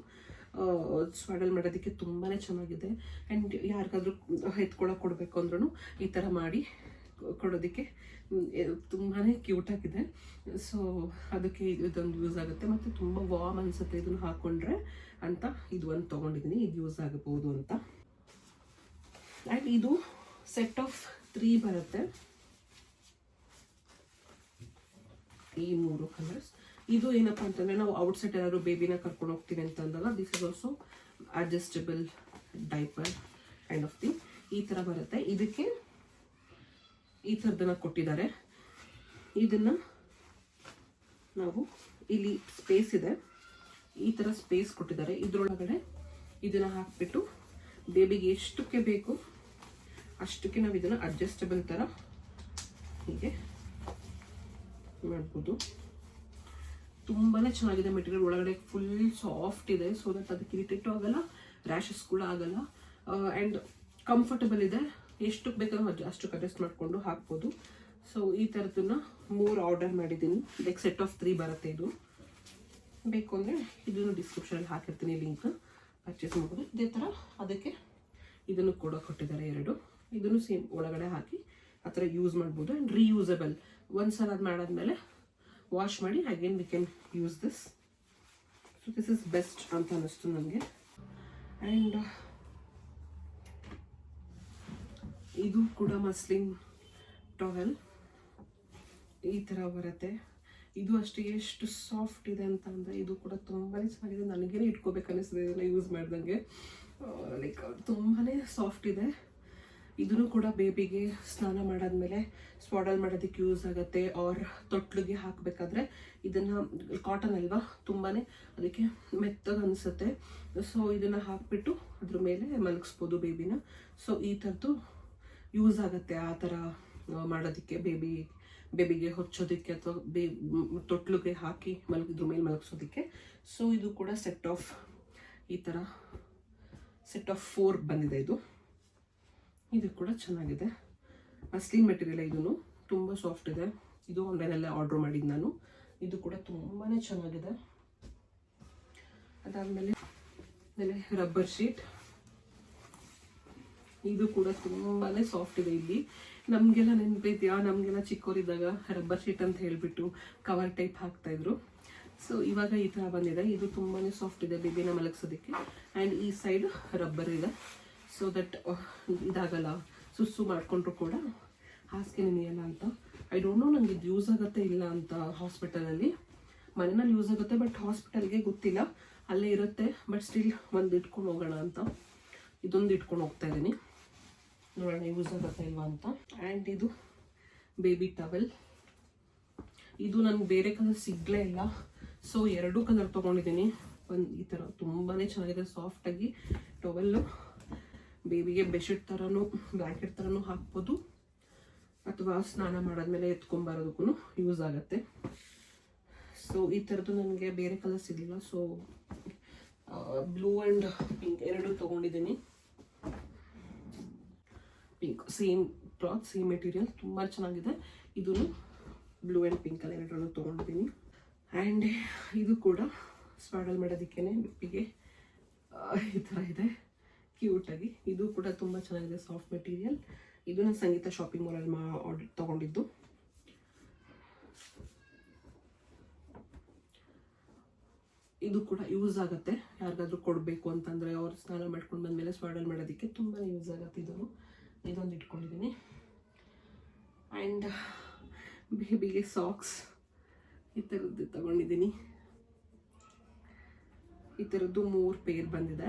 ಸ್ವಾಡಲ್ ಮಾಡೋದಕ್ಕೆ ತುಂಬಾ ಚೆನ್ನಾಗಿದೆ. ಆ್ಯಂಡ್ ಯಾರಿಗಾದ್ರೂ ಎತ್ಕೊಳ್ಳೋಕೆ ಕೊಡಬೇಕು ಅಂದ್ರೂ ಈ ಥರ ಮಾಡಿ ಕೊಡೋದಕ್ಕೆ ತುಂಬಾ ಕ್ಯೂಟಾಗಿದೆ. ಸೊ ಅದಕ್ಕೆ ಇದೊಂದು ಯೂಸ್ ಆಗುತ್ತೆ ಮತ್ತು ತುಂಬ ವಾರ್ಮ್ ಅನಿಸುತ್ತೆ ಇದನ್ನು ಹಾಕ್ಕೊಂಡ್ರೆ ಅಂತ ಇದು ಒಂದು ತೊಗೊಂಡಿದ್ದೀನಿ. ಇದು ಯೂಸ್ ಆಗಬಹುದು ಅಂತ. ಆ್ಯಂಡ್ ಇದು ಸೆಟ್ ಆಫ್ 3 ಬರುತ್ತೆ, ಈ 3 ಕಲರ್ಸ್. ಇದು ಏನಪ್ಪ ಅಂತಂದರೆ ನಾವು ಔಟ್ಸೈಡ್ ಏನಾದ್ರು ಬೇಬಿನ ಕರ್ಕೊಂಡು ಹೋಗ್ತೀವಿ ಅಂತ ಅಂದಾಗ this is also adjustable diaper kind of thing. ಈ ಥರ ಬರುತ್ತೆ. ಇದಕ್ಕೆ ಈ ಥರದನ್ನ ಕೊಟ್ಟಿದ್ದಾರೆ. ಇದನ್ನು ನಾವು ಇಲ್ಲಿ ಸ್ಪೇಸ್ ಇದೆ, ಈ ಥರ ಸ್ಪೇಸ್ ಕೊಟ್ಟಿದ್ದಾರೆ. ಇದರೊಳಗಡೆ ಇದನ್ನು ಹಾಕಿಬಿಟ್ಟು ಬೇಬಿಗೆ ಎಷ್ಟಕ್ಕೆ ಬೇಕು ಅಷ್ಟಕ್ಕೆ ನಾವು ಇದನ್ನು ಅಡ್ಜಸ್ಟಬಲ್ ಥರ ಹೀಗೆ ಮಾಡ್ಬೋದು. ತುಂಬಾ ಚೆನ್ನಾಗಿದೆ ಮೆಟೀರಿಯಲ್. ಒಳಗಡೆ ಫುಲ್ ಸಾಫ್ಟ್ ಇದೆ, ಸೊ ದಟ್ ಅದಕ್ಕೆ ಇರಿಟೇಟು ಆಗಲ್ಲ, ರ್ಯಾಷಸ್ ಕೂಡ ಆಗಲ್ಲ. ಆ್ಯಂಡ್ ಕಂಫರ್ಟಬಲ್ ಇದೆ. ಎಷ್ಟಕ್ಕೆ ಬೇಕಾದ್ರೂ ಅಷ್ಟಕ್ಕೆ ಅಡ್ಜಸ್ಟ್ ಮಾಡಿಕೊಂಡು ಹಾಕ್ಬೋದು. ಸೊ ಈ ಥರದನ್ನ 3 ಆರ್ಡರ್ ಮಾಡಿದ್ದೀನಿ. ಲೈಕ್ ಸೆಟ್ ಆಫ್ 3 ಬರುತ್ತೆ. ಇದು ಬೇಕು ಅಂದರೆ ಇದನ್ನು ಡಿಸ್ಕ್ರಿಪ್ಷನಲ್ಲಿ ಹಾಕಿರ್ತೀನಿ, ಲಿಂಕ್ ಪರ್ಚೇಸ್ ಮಾಡ್ಬೋದು. ಇದೇ ಥರ ಅದಕ್ಕೆ ಇದನ್ನು ಕೂಡ ಕೊಟ್ಟಿದ್ದಾರೆ 2. ಇದನ್ನು ಸೇಮ್ ಒಳಗಡೆ ಹಾಕಿ ಆ ಥರ ಯೂಸ್ ಮಾಡ್ಬೋದು. And reusable. ಒಂದ್ಸಲ ಅದು ಮಾಡಾದ್ಮೇಲೆ ವಾಶ್ ಮಾಡಿ again we can use this. So this is best ಅಂತ ಅನ್ನಿಸ್ತು ನನಗೆ. ಆ್ಯಂಡ್ ಇದು ಕೂಡ ಮಸ್ಲಿನ್ ಟವೆಲ್ ಈ ಥರ ಬರುತ್ತೆ. ಇದು ಅಷ್ಟೇ ಎಷ್ಟು ಸಾಫ್ಟ್ ಇದೆ ಅಂತ ಅಂದರೆ ಇದು ಕೂಡ ತುಂಬಾ ಚೆನ್ನಾಗಿದೆ. ನನಗೇನೆ ಇಟ್ಕೋಬೇಕು ಅನ್ನಿಸ್ತದೆ ಇದನ್ನು ಯೂಸ್ ಮಾಡ್ದಂಗೆ. ಲೈಕ್ ತುಂಬಾ ಸಾಫ್ಟ್ ಇದೆ. ಇದನ್ನು ಕೂಡ ಬೇಬಿಗೆ ಸ್ನಾನ ಮಾಡಾದ್ಮೇಲೆ ಸ್ವಾಡಲ್ ಮಾಡೋದಕ್ಕೆ ಯೂಸ್ ಆಗುತ್ತೆ. ಆರ್ ತೊಟ್ಲಿಗೆ ಹಾಕಬೇಕಾದ್ರೆ ಇದನ್ನು ಕಾಟನ್ ಅಲ್ವಾ, ತುಂಬಾ ಅದಕ್ಕೆ ಮೆತ್ತಗೆ ಅನಿಸುತ್ತೆ. ಸೊ ಇದನ್ನು ಹಾಕಿಬಿಟ್ಟು ಅದ್ರ ಮೇಲೆ ಮಲಗಿಸ್ಬೋದು ಬೇಬಿನ. ಸೊ ಈ ಥರದ್ದು ಯೂಸ್ ಆಗುತ್ತೆ ಆ ಥರ ಮಾಡೋದಕ್ಕೆ, ಬೇಬಿಗೆ ಹೊಚ್ಚೋದಕ್ಕೆ ಅಥವಾ ತೊಟ್ಲಿಗೆ ಹಾಕಿ ಇದ್ರ ಮೇಲೆ ಮಲಗಿಸೋದಕ್ಕೆ. ಸೊ ಇದು ಕೂಡ ಸೆಟ್ ಆಫ್ ಈ ಥರ ಸೆಟ್ ಆಫ್ 4 ಬಂದಿದೆ. ಇದು ಕೂಡ ಚೆನ್ನಾಗಿದೆ. Muslin material. ಇದೂ ತುಂಬ ಸಾಫ್ಟ್ ಇದೆ. ಇದು ಆನ್ಲೈನಲ್ಲೇ ಆರ್ಡ್ರ್ ಮಾಡಿದ್ದು ನಾನು. ಇದು ಕೂಡ ತುಂಬಾ ಚೆನ್ನಾಗಿದೆ. ಅದಾದಮೇಲೆ ರಬ್ಬರ್ ಶೀಟ್. ಇದು ಕೂಡ ತುಂಬಾ ಸಾಫ್ಟ್ ಇದೆ. ಇಲ್ಲಿ ನಮಗೆಲ್ಲ ನೆನಪಿದ್ಯಾ, ನಮಗೆಲ್ಲ ಚಿಕ್ಕವರಿದ್ದಾಗ ರಬ್ಬರ್ ಶೀಟ್ ಅಂತ ಹೇಳಿಬಿಟ್ಟು ಕವರ್ ಟೈಪ್ ಹಾಕ್ತಾಯಿದ್ರು. ಸೊ ಇವಾಗ ಈ ಥರ ಬಂದಿದೆ. ಇದು ತುಂಬಾ ಸಾಫ್ಟ್ ಇದೆ ಬೇಬಿನ ಮಲಗಿಸೋದಕ್ಕೆ. ಆ್ಯಂಡ್ ಈ ಸೈಡ್ ರಬ್ಬರ್ ಇದೆ, ಸೊ ದಟ್ ಇದಾಗಲ್ಲ, ಸುಸ್ಸು ಮಾಡಿಕೊಂಡ್ರು ಕೂಡ ಹಾಸಿಗೆ ನೆನೆಯಲ್ಲ ಅಂತ. ಐ ಡೋಂಟ್ ನೋ ನನಗೆ ಇದು ಯೂಸ್ ಆಗುತ್ತೆ ಇಲ್ಲ ಅಂತ. ಹಾಸ್ಪಿಟಲಲ್ಲಿ ಮನೆಯಲ್ಲಿ ಯೂಸ್ ಆಗುತ್ತೆ, ಬಟ್ ಹಾಸ್ಪಿಟಲ್ಗೆ ಗೊತ್ತಿಲ್ಲ, ಅಲ್ಲೇ ಇರುತ್ತೆ. ಬಟ್ ಸ್ಟಿಲ್ ಒಂದು ಇಟ್ಕೊಂಡು ಹೋಗೋಣ ಅಂತ ಇದೊಂದು ಇಟ್ಕೊಂಡು ಹೋಗ್ತಾ ಇದ್ದೀನಿ, ನೋಡೋಣ ಯೂಸ್ ಆಗುತ್ತೆ ಇಲ್ವಾ ಅಂತ. ಆ್ಯಂಡ್ ಇದು ಬೇಬಿ ಟವೆಲ್. ಇದು ನನಗೆ ಬೇರೆ ಕಲರ್ ಸಿಗಲೇ ಇಲ್ಲ, ಸೊ 2 ಕಲರ್ ತೊಗೊಂಡಿದ್ದೀನಿ. ಒಂದು ಈ ಥರ ತುಂಬಾ ಚೆನ್ನಾಗಿದೆ, ಸಾಫ್ಟಾಗಿ ಟವೆಲ್ಲು. ಬೇಬಿಗೆ ಬೆಡ್ಶೀಟ್ ಥರನೂ ಬ್ಲ್ಯಾಂಕೆಟ್ ಥರನೂ ಹಾಕ್ಬೋದು, ಅಥವಾ ಸ್ನಾನ ಮಾಡಾದ್ಮೇಲೆ ಎತ್ಕೊಂಬರೋದಕ್ಕೂ ಯೂಸ್ ಆಗುತ್ತೆ. ಸೊ ಈ ಥರದ್ದು ನನಗೆ ಬೇರೆ ಕಲರ್ ಸಿಗಲಿಲ್ಲ, ಸೊ ಬ್ಲೂ ಆ್ಯಂಡ್ ಪಿಂಕ್ 2 ತೊಗೊಂಡಿದ್ದೀನಿ. Pink same cloth, same material, ತುಂಬ ಚೆನ್ನಾಗಿದೆ. ಇದೂ ಬ್ಲೂ ಆ್ಯಂಡ್ ಪಿಂಕಲ್ಲಿ 2 ತೊಗೊಂಡಿದ್ದೀನಿ. ಆ್ಯಂಡ್ ಇದು ಕೂಡ ಸ್ವಾಡಲ್ ಮಾಡೋದಕ್ಕೇ ಬೆಪ್ಪಿಗೆ ಈ ಥರ ಇದೆ, ಕ್ಯೂಟಾಗಿ. ಇದು ಕೂಡ ತುಂಬ ಚೆನ್ನಾಗಿದೆ, ಸಾಫ್ಟ್ ಮೆಟೀರಿಯಲ್. ಇದು ನಾನು ಸಂಗೀತ ಶಾಪಿಂಗ್ ಮಾಲಲ್ಲಿ ಆರ್ಡರ್ ತೊಗೊಂಡಿದ್ದು. ಇದು ಕೂಡ ಯೂಸ್ ಆಗುತ್ತೆ, ಯಾರಿಗಾದ್ರೂ ಕೊಡಬೇಕು ಅಂತಂದರೆ ಅವ್ರು ಸ್ನಾನ ಮಾಡ್ಕೊಂಡು ಬಂದಮೇಲೆ ಸ್ವಾಡಲ್ ಮಾಡೋದಕ್ಕೆ ತುಂಬ ಯೂಸ್ ಆಗುತ್ತೆ. ಇದೊಂದು ಇಟ್ಕೊಂಡಿದ್ದೀನಿ. ಆ್ಯಂಡ್ ಬೇಬಿಗೆ ಸಾಕ್ಸ್ ಈ ಥರದ್ದು ತಗೊಂಡಿದ್ದೀನಿ. ಈ ಥರದ್ದು 3 ಪೇರ್ ಬಂದಿದೆ,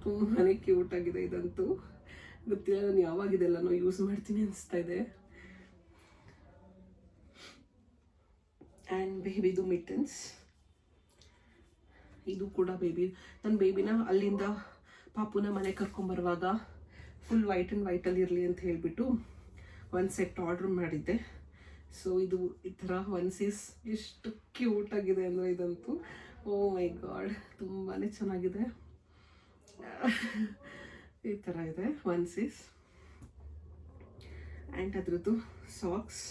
ತುಂಬಾ ಕ್ಯೂಟಾಗಿದೆ. ಇದಂತೂ ಗೊತ್ತಿಲ್ಲ ನಾನು ಯಾವಾಗ ಇದೆಲ್ಲನೂ ಯೂಸ್ ಮಾಡ್ತೀನಿ ಅನಿಸ್ತಾ ಇದೆ. ಆ್ಯಂಡ್ ಬೇಬಿದು ಮಿಟನ್ಸ್. ಇದು ಕೂಡ ನನ್ನ ಬೇಬಿನ ಅಲ್ಲಿಂದ ಪಾಪುನ ಮನೆ ಕರ್ಕೊಂಬರುವಾಗ ಫುಲ್ ವೈಟ್ ಆ್ಯಂಡ್ ವೈಟಲ್ಲಿ ಇರಲಿ ಅಂತ ಹೇಳಿಬಿಟ್ಟು ಒಂದು ಸೆಟ್ ಆರ್ಡ್ರ್ ಮಾಡಿದ್ದೆ. ಸೊ ಇದು ಈ ಥರ ಒನ್ಸೀಸ್ ಎಷ್ಟು ಕ್ಯೂಟಾಗಿದೆ ಅಂದರೆ ಇದಂತೂ ಓ ಮೈ ಗಾಡ್, ತುಂಬಾ ಚೆನ್ನಾಗಿದೆ. ಈ ಥರ ಇದೆ ಒನ್ಸೀಸ್. ಆ್ಯಂಡ್ ಅದರದ್ದು socks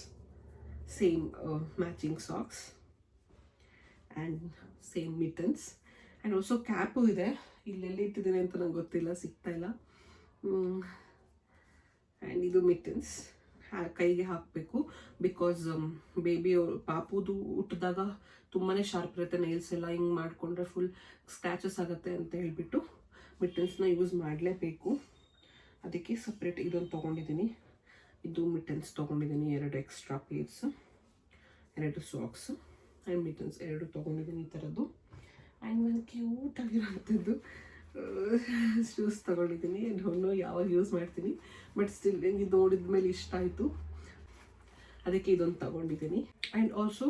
same matching socks and same mittens. And also cap ಇದೆ, ಇಲ್ಲೆಲ್ಲಿ ಇಟ್ಟಿದ್ದೀನಿ ಅಂತ ನಂಗೆ ಗೊತ್ತಿಲ್ಲ, ಸಿಗ್ತಾ ಇಲ್ಲ. ಆ್ಯಂಡ್ ಇದು ಮಿಟನ್ಸ್ ಕೈಗೆ ಹಾಕಬೇಕು, ಬಿಕಾಸ್ ಬೇಬಿ ಪಾಪುದು ಹುಟ್ಟಿದಾಗ ತುಂಬಾ ಶಾರ್ಪ್ ಇರುತ್ತೆ, ನೇಲ್ಸ್ ಎಲ್ಲ ಹಿಂಗೆ ಮಾಡಿಕೊಂಡ್ರೆ ಫುಲ್ ಸ್ಕ್ರ್ಯಾಚಸ್ ಆಗುತ್ತೆ ಅಂತ ಹೇಳ್ಬಿಟ್ಟು ಮಿಟನ್ಸ್ನ ಯೂಸ್ ಮಾಡಲೇಬೇಕು. ಅದಕ್ಕೆ ಸಪ್ರೇಟ್ ಇದೊಂದು ತೊಗೊಂಡಿದ್ದೀನಿ. ಇದು ಮಿಟನ್ಸ್ ತೊಗೊಂಡಿದ್ದೀನಿ, 2 ಎಕ್ಸ್ಟ್ರಾ ಪೇರ್ಸ್, 2 ಸಾಕ್ಸ್ ಆ್ಯಂಡ್ ಮಿಟನ್ಸ್ 2 ತೊಗೊಂಡಿದ್ದೀನಿ ಈ ಥರದ್ದು. ಆ್ಯಂಡ್ ಒಂದು ಕ್ಯೂಟಾಗಿರೋಂಥದ್ದು ಶೂಸ್ ತೊಗೊಂಡಿದ್ದೀನಿ. ಡೋಂಟ್ ಯಾವಾಗ ಯೂಸ್ ಮಾಡ್ತೀನಿ, ಬಟ್ ಸ್ಟಿಲ್ ಇದು ನೋಡಿದ ಮೇಲೆ ಇಷ್ಟ ಆಯಿತು, ಅದಕ್ಕೆ ಇದೊಂದು ತೊಗೊಂಡಿದ್ದೀನಿ. ಆ್ಯಂಡ್ ಆಲ್ಸೋ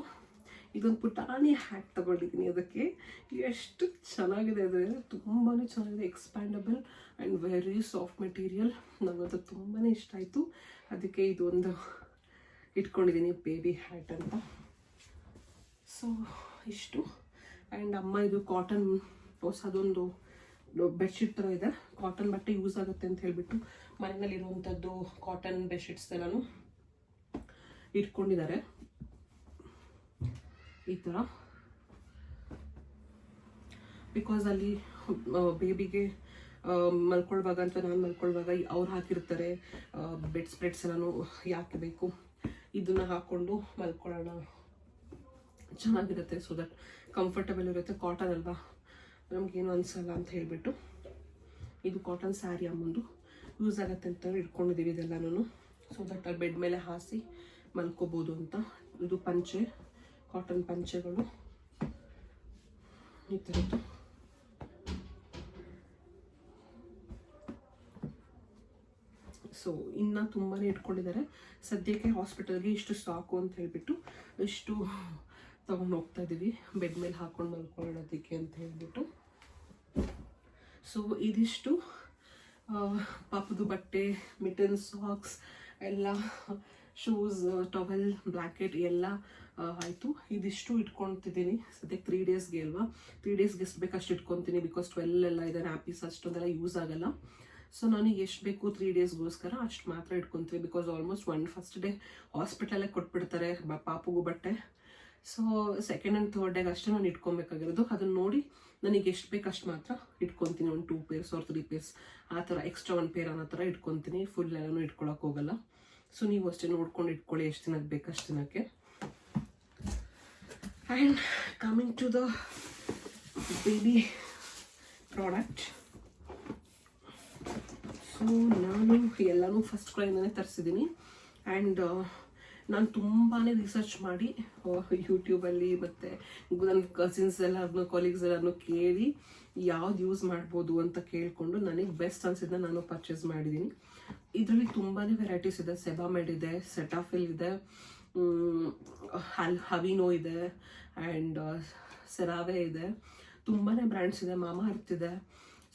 ಇದೊಂದು ಪುಟಾಣಿ ಹ್ಯಾಟ್ ತೊಗೊಂಡಿದ್ದೀನಿ. ಅದಕ್ಕೆ ಎಷ್ಟು ಚೆನ್ನಾಗಿದೆ ಅಂದರೆ ತುಂಬಾ ಚೆನ್ನಾಗಿದೆ, expandable and very soft material. ನನಗದು ತುಂಬಾ ಇಷ್ಟ ಆಯಿತು, ಅದಕ್ಕೆ ಇದೊಂದು ಇಟ್ಕೊಂಡಿದ್ದೀನಿ ಬೇಬಿ ಹ್ಯಾಟ್ ಅಂತ. ಸೊ ಇಷ್ಟು. ಆ್ಯಂಡ್ ಅಮ್ಮ ಇದು ಕಾಟನ್ ಹೊಸದೊಂದು ಬೆಡ್ಶೀಟ್ ಥರ ಇದೆ, ಕಾಟನ್ ಬಟ್ಟೆ ಯೂಸ್ ಆಗುತ್ತೆ ಅಂತ ಹೇಳಿಬಿಟ್ಟು ಮನೆಯಲ್ಲಿರುವಂಥದ್ದು ಕಾಟನ್ ಬೆಡ್ಶೀಟ್ಸ್ ಎಲ್ಲನೂ ಇಟ್ಕೊಂಡಿದ್ದಾರೆ ಈ ಥರ. ಬಿಕಾಸ್ ಅಲ್ಲಿ ಬೇಬಿಗೆ ಮಲ್ಕೊಳ್ವಾಗ ಅಂತ ನಾನು ಮಲ್ಕೊಳ್ವಾಗ ಅವ್ರು ಹಾಕಿರ್ತಾರೆ ಬೆಡ್ ಸ್ಪ್ರೆಡ್ಸ್ ಎಲ್ಲನೂ ಯಾಕೆ ಬೇಕು, ಇದನ್ನು ಹಾಕ್ಕೊಂಡು ಮಲ್ಕೊಳ್ಳೋಣ, ಚೆನ್ನಾಗಿರುತ್ತೆ. ಸೊ ದಟ್ ಕಂಫರ್ಟಬಲ್ ಇರುತ್ತೆ, ಕಾಟನ್ ಅಲ್ವಾ, ನಮಗೇನು ಅನಿಸಲ್ಲ ಅಂತ ಹೇಳಿಬಿಟ್ಟು ಇದು ಕಾಟನ್ ಸ್ಯಾರಿ ಅಮ್ಮಂದು ಯೂಸ್ ಆಗುತ್ತೆ ಅಂತ ಇಟ್ಕೊಂಡಿದ್ದೀವಿ ಇದೆಲ್ಲನೂ. ಸೊ ದಟ್ ಅಲ್ಲಿ ಬೆಡ್ ಮೇಲೆ ಹಾಸಿ ಮಲ್ಕೋಬೋದು ಅಂತ. ಇದು ಪಂಚೆ, ಕಾಟನ್ ಪಂಚೆಗಳು ಈ ಥರದ್ದು. ಸೊ ಇನ್ನು ತುಂಬಾ ಇಟ್ಕೊಂಡಿದ್ದಾರೆ. ಸದ್ಯಕ್ಕೆ ಹಾಸ್ಪಿಟಲ್ಗೆ ಇಷ್ಟು ಸಾಕು ಅಂತ ಹೇಳಿಬಿಟ್ಟು ಇಷ್ಟು ತೊಗೊಂಡು ಹೋಗ್ತಾ ಇದ್ದೀವಿ ಬೆಡ್ ಮೇಲೆ ಹಾಕ್ಕೊಂಡು ಮಲ್ಕೊಳ್ಳೋದಕ್ಕೆ ಅಂತ ಹೇಳ್ಬಿಟ್ಟು. ಸೊ ಇದಿಷ್ಟು ಪಾಪದು ಬಟ್ಟೆ, ಮಿಟನ್, ಸಾಕ್ಸ್ ಎಲ್ಲ, ಶೂಸ್, ಟವೆಲ್, ಬ್ಲ್ಯಾಂಕೆಟ್ ಎಲ್ಲ ಆಯಿತು. ಇದಿಷ್ಟು ಇಟ್ಕೊತಿದ್ದೀನಿ ಸದ್ಯಕ್ಕೆ 3 ಡೇಸ್ಗೆ ಅಲ್ವಾ, 3 ಡೇಸ್ಗೆ ಎಷ್ಟು ಬೇಕು ಅಷ್ಟು ಇಟ್ಕೊತೀನಿ. ಬಿಕಾಸ್ 12 ಎಲ್ಲ ಇದೆ, ನ್ಯಾಪೀಸ್ ಅಷ್ಟೊಂದೆಲ್ಲ ಯೂಸ್ ಆಗಲ್ಲ. ಸೊ ನನಗೆ ಎಷ್ಟು ಬೇಕು 3 ಡೇಸ್ಗೋಸ್ಕರ ಅಷ್ಟು ಮಾತ್ರ ಇಟ್ಕೊತೀವಿ. ಬಿಕಾಸ್ ಆಲ್ಮೋಸ್ಟ್ ಫಸ್ಟ್ ಡೇ ಹಾಸ್ಪಿಟಲೇ ಕೊಟ್ಬಿಡ್ತಾರೆ ಪಾಪುಗೂ ಬಟ್ಟೆ. ಸೊ ಸೆಕೆಂಡ್ ಆ್ಯಂಡ್ ಥರ್ಡ್ ಡೇಗೆ ಅಷ್ಟೇ ನಾನು ಇಟ್ಕೊಬೇಕಾಗಿರೋದು. ಅದನ್ನು ನೋಡಿ ನನಗೆ ಎಷ್ಟು ಬೇಕು ಅಷ್ಟು ಮಾತ್ರ ಇಟ್ಕೊತೀನಿ. ಒಂದು 2 ಪೇರ್ಸ್ ಆರ್ 3 ಪೇರ್ಸ್ ಆ ಥರ, ಎಕ್ಸ್ಟ್ರಾ 1 ಪೇರ್ ಅನ್ನೋ ಥರ ಇಟ್ಕೊತೀನಿ. ಫುಲ್ ಎಲ್ಲನೂ ಇಟ್ಕೊಳಕ್ಕೆ ಹೋಗಲ್ಲ. ಸೊ ನೀವು ಅಷ್ಟೇ ನೋಡ್ಕೊಂಡು ಇಟ್ಕೊಳ್ಳಿ ಎಷ್ಟು ದಿನಕ್ಕೆ ಬೇಕು ಅಷ್ಟು ದಿನಕ್ಕೆ. And coming to the baby product. So ನಾನು ಎಲ್ಲನೂ ಫಸ್ಟ್ ಕ್ರೈಯಿಂದನೇ ತರಿಸಿದ್ದೀನಿ. ಆ್ಯಂಡ್ ನಾನು ತುಂಬಾ ರಿಸರ್ಚ್ ಮಾಡಿ ಯೂಟ್ಯೂಬಲ್ಲಿ ಮತ್ತು ನನ್ನ ಕಸಿನ್ಸ್ ಎಲ್ಲರನ್ನೂ ಕೊಲೀಗ್ಸ್ ಎಲ್ಲರನ್ನೂ ಕೇಳಿ ಯಾವ್ದು ಯೂಸ್ ಮಾಡ್ಬೋದು ಅಂತ ಕೇಳಿಕೊಂಡು ನನಗೆ ಬೆಸ್ಟ್ ಅನಿಸಿದ್ನ ನಾನು ಪರ್ಚೇಸ್ ಮಾಡಿದ್ದೀನಿ. ಇದರಲ್ಲಿ ತುಂಬಾ ವೆರೈಟೀಸ್ ಇದೆ. ಸೆಬಾಮೆಡ್ ಇದೆ, ಸೆಟಾಫಿಲ್ ಇದೆ, ಹವಿನೋ ಇದೆ, ಆ್ಯಂಡ್ ಸೆರಾವೆ ಇದೆ. ತುಂಬಾ ಬ್ರ್ಯಾಂಡ್ಸ್ ಇದೆ, ಮಾಮಾ ಅರ್ತ್ ಇದೆ.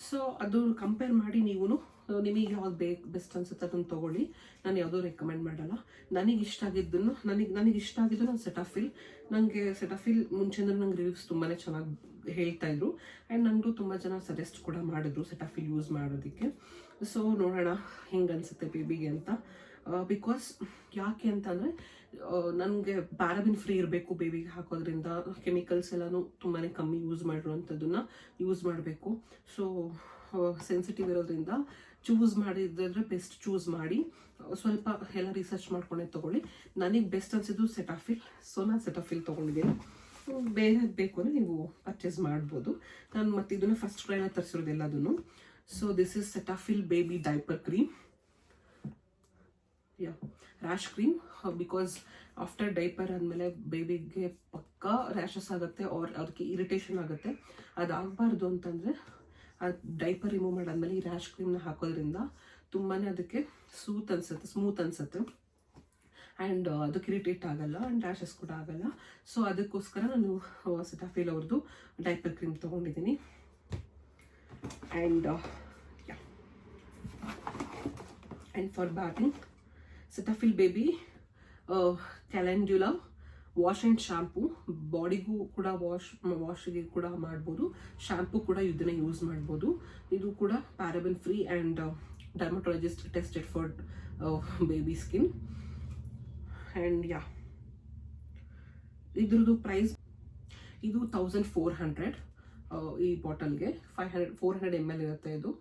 ಸೊ ಅದು ಕಂಪೇರ್ ಮಾಡಿ ನೀವು ನಿಮಗೆ ಯಾವ್ದು ಬೆಸ್ಟ್ ಅನ್ಸುತ್ತೆ ಅದನ್ನು ತೊಗೊಳ್ಳಿ. ನಾನು ಯಾವುದೂ ರೆಕಮೆಂಡ್ ಮಾಡಲ್ಲ. ನನಗೆ ಇಷ್ಟ ಆಗಿದ್ದನ್ನು ನನಗೆ ಇಷ್ಟ ಆಗಿದ್ದು ನಾನು ಸೆಟಾಫಿಲ್. ನನಗೆ ಸೆಟಾಫಿಲ್ ಮುಂಚೆಂದ್ರೆ ನಂಗೆ ರಿವ್ಯೂಸ್ ತುಂಬಾ ಚೆನ್ನಾಗಿ ಹೇಳ್ತಾಯಿದ್ರು. ಆ್ಯಂಡ್ ನನಗೂ ತುಂಬ ಜನ ಸಜೆಸ್ಟ್ ಕೂಡ ಮಾಡಿದ್ರು ಸೆಟಾಫಿಲ್ ಯೂಸ್ ಮಾಡೋದಕ್ಕೆ. ಸೊ ನೋಡೋಣ ಹೆಂಗೆ ಅನಿಸುತ್ತೆ ಬೇಬಿಗೆ ಅಂತ. ಬಿಕಾಸ್ ಯಾಕೆ ಅಂತಂದರೆ ನನಗೆ ಪ್ಯಾರಾಬಿನ್ ಫ್ರೀ ಇರಬೇಕು ಬೇಬಿಗೆ ಹಾಕೋದ್ರಿಂದ. ಕೆಮಿಕಲ್ಸ್ ಎಲ್ಲನೂ ತುಂಬಾ ಕಮ್ಮಿ ಯೂಸ್ ಮಾಡಿರುವಂಥದ್ದನ್ನು ಯೂಸ್ ಮಾಡಬೇಕು. ಸೊ ಸೆನ್ಸಿಟಿವ್ ಇರೋದ್ರಿಂದ ಚೂಸ್ ಮಾಡಿದ್ರೆ ಬೆಸ್ಟ್ ಚೂಸ್ ಮಾಡಿ ಸ್ವಲ್ಪ ಎಲ್ಲ ರಿಸರ್ಚ್ ಮಾಡ್ಕೊಂಡೆ ತೊಗೊಳ್ಳಿ. ನನಗೆ ಬೆಸ್ಟ್ ಅನಿಸಿದ್ದು ಸೆಟಾಫಿಲ್. ಸೊ ನಾನು ಸೆಟಾಫಿಲ್ ತೊಗೊಂಡಿದ್ದೀನಿ. ಬೇರೆ ಬೇಕು ಅಂದರೆ ನೀವು ಪರ್ಚೇಸ್ ಮಾಡ್ಬೋದು. ನಾನು ಮತ್ತು ಇದನ್ನು ಫಸ್ಟ್ ಕ್ರೈನ ತರಿಸಿರೋದು ಎಲ್ಲದನ್ನು. So this is Cetaphil baby diaper cream. Yeah rash cream. Because after diaper ಆದಮೇಲೆ ಬೇಬಿಗೆ ಪಕ್ಕಾ ರ್ಯಾಷಸ್ ಆಗುತ್ತೆ, ಆರ್ ಅದಕ್ಕೆ ಇರಿಟೇಷನ್ ಆಗುತ್ತೆ. ಅದಾಗಬಾರ್ದು ಅಂತಂದರೆ ಆ ಡೈಪರ್ ರಿಮೂವ್ ಮಾಡಾದ್ಮೇಲೆ ಈ ರ್ಯಾಶ್ ಕ್ರೀಮ್ನ ಹಾಕೋದ್ರಿಂದ ತುಂಬಾ ಅದಕ್ಕೆ ಸ್ಮೂತ್ ಅನಿಸುತ್ತೆ. ಆ್ಯಂಡ್ ಅದಕ್ಕೆ ಇರಿಟೇಟ್ ಆಗಲ್ಲ, ಆ್ಯಂಡ್ ರ್ಯಾಷಸ್ ಕೂಡ ಆಗಲ್ಲ. ಸೊ ಅದಕ್ಕೋಸ್ಕರ ನಾನು ಸೆಟಾಫಿಲ್ ಅವ್ರದ್ದು ಡೈಪರ್ ಕ್ರೀಮ್ ತೊಗೊಂಡಿದ್ದೀನಿ. And for bathing Cetaphil baby calendula wash and shampoo. ಬಾಡಿಗೂ ಕೂಡ ವಾಶ್ಗೆ ಕೂಡ ಮಾಡ್ಬೋದು, ಶಾಂಪೂ ಕೂಡ ಇದನ್ನೇ ಯೂಸ್ ಮಾಡ್ಬೋದು. ಇದು ಕೂಡ paraben free and dermatologist tested for baby skin. And ಇದ್ರದ್ದು ಪ್ರೈಸ್ ಇದು 1400 ಈ ಬಾಟಲ್ಗೆ. 400 ml ಇರುತ್ತೆ ಇದು.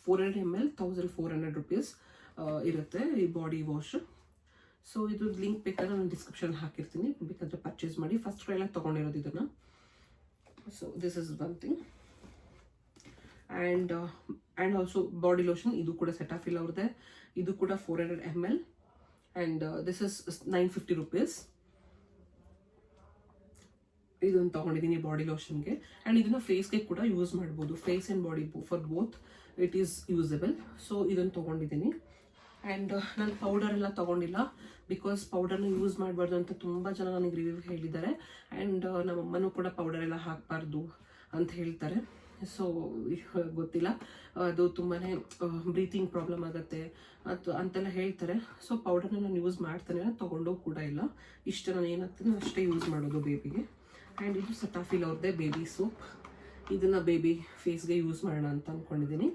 400 ml 1400 rupees ಇರುತ್ತೆ ಈ ಬಾಡಿ ವಾಶ್. ಸೊ ಇದು ಲಿಂಕ್ ಬೇಕಾದ್ರೆ ನಾನು ಡಿಸ್ಕ್ರಿಪ್ಷನ್ ಹಾಕಿರ್ತೀನಿ, ಬೇಕಾದರೆ ಪರ್ಚೇಸ್ ಮಾಡಿ. ಫಸ್ಟ್ ಕ್ರೈಲ ತೊಗೊಂಡಿರೋದು ಇದನ್ನು. So this is one thing. And also body lotion. ಇದು ಕೂಡ ಸೆಟಾಫಿಲ್ ಅವ್ರದ್ದೇ. ಇದು ಕೂಡ 400 ml and this is 950 rupees. ಇದನ್ನು ತೊಗೊಂಡಿದ್ದೀನಿ ಬಾಡಿ ಲೋಷನ್ಗೆ. ಆ್ಯಂಡ್ ಇದನ್ನು ಫೇಸ್ಗೆ ಕೂಡ ಯೂಸ್ ಮಾಡ್ಬೋದು. Face and body for both it is usable. So ಇದನ್ನು ತೊಗೊಂಡಿದ್ದೀನಿ. ಆ್ಯಂಡ್ ನಾನು ಪೌಡರ್ ಎಲ್ಲ ತೊಗೊಂಡಿಲ್ಲ, ಬಿಕಾಸ್ ಪೌಡರ್ನ ಯೂಸ್ ಮಾಡಬಾರ್ದು ಅಂತ ತುಂಬ ಜನ ನನಗೆ ರಿವ್ಯೂ ಹೇಳಿದ್ದಾರೆ. ಆ್ಯಂಡ್ ನಮ್ಮ ಅಮ್ಮನೂ ಕೂಡ ಪೌಡರ್ ಎಲ್ಲ ಹಾಕಬಾರ್ದು ಅಂತ ಹೇಳ್ತಾರೆ. ಸೊ ಗೊತ್ತಿಲ್ಲ, ಅದು ತುಂಬಾ ಬ್ರೀತಿಂಗ್ ಪ್ರಾಬ್ಲಮ್ ಆಗುತ್ತೆ ಅಂತೆಲ್ಲ ಹೇಳ್ತಾರೆ. ಸೊ ಪೌಡರ್ನ ನಾನು ಯೂಸ್ ಮಾಡ್ತಾನೆ, ತೊಗೊಂಡು ಕೂಡ ಇಲ್ಲ. ಇಷ್ಟು ನಾನು ಏನಾಗ್ತೀನಿ ಅಷ್ಟೇ ಯೂಸ್ ಮಾಡೋದು ಬೇಬಿಗೆ. ಆ್ಯಂಡ್ ಇದು ಸೆಟಾಫಿಲ್ ಅವ್ರದ್ದೇ ಬೇಬಿ ಸೋಪ್. ಇದನ್ನು ಬೇಬಿ ಫೇಸ್ಗೆ ಯೂಸ್ ಮಾಡೋಣ ಅಂತ ಅಂದ್ಕೊಂಡಿದ್ದೀನಿ.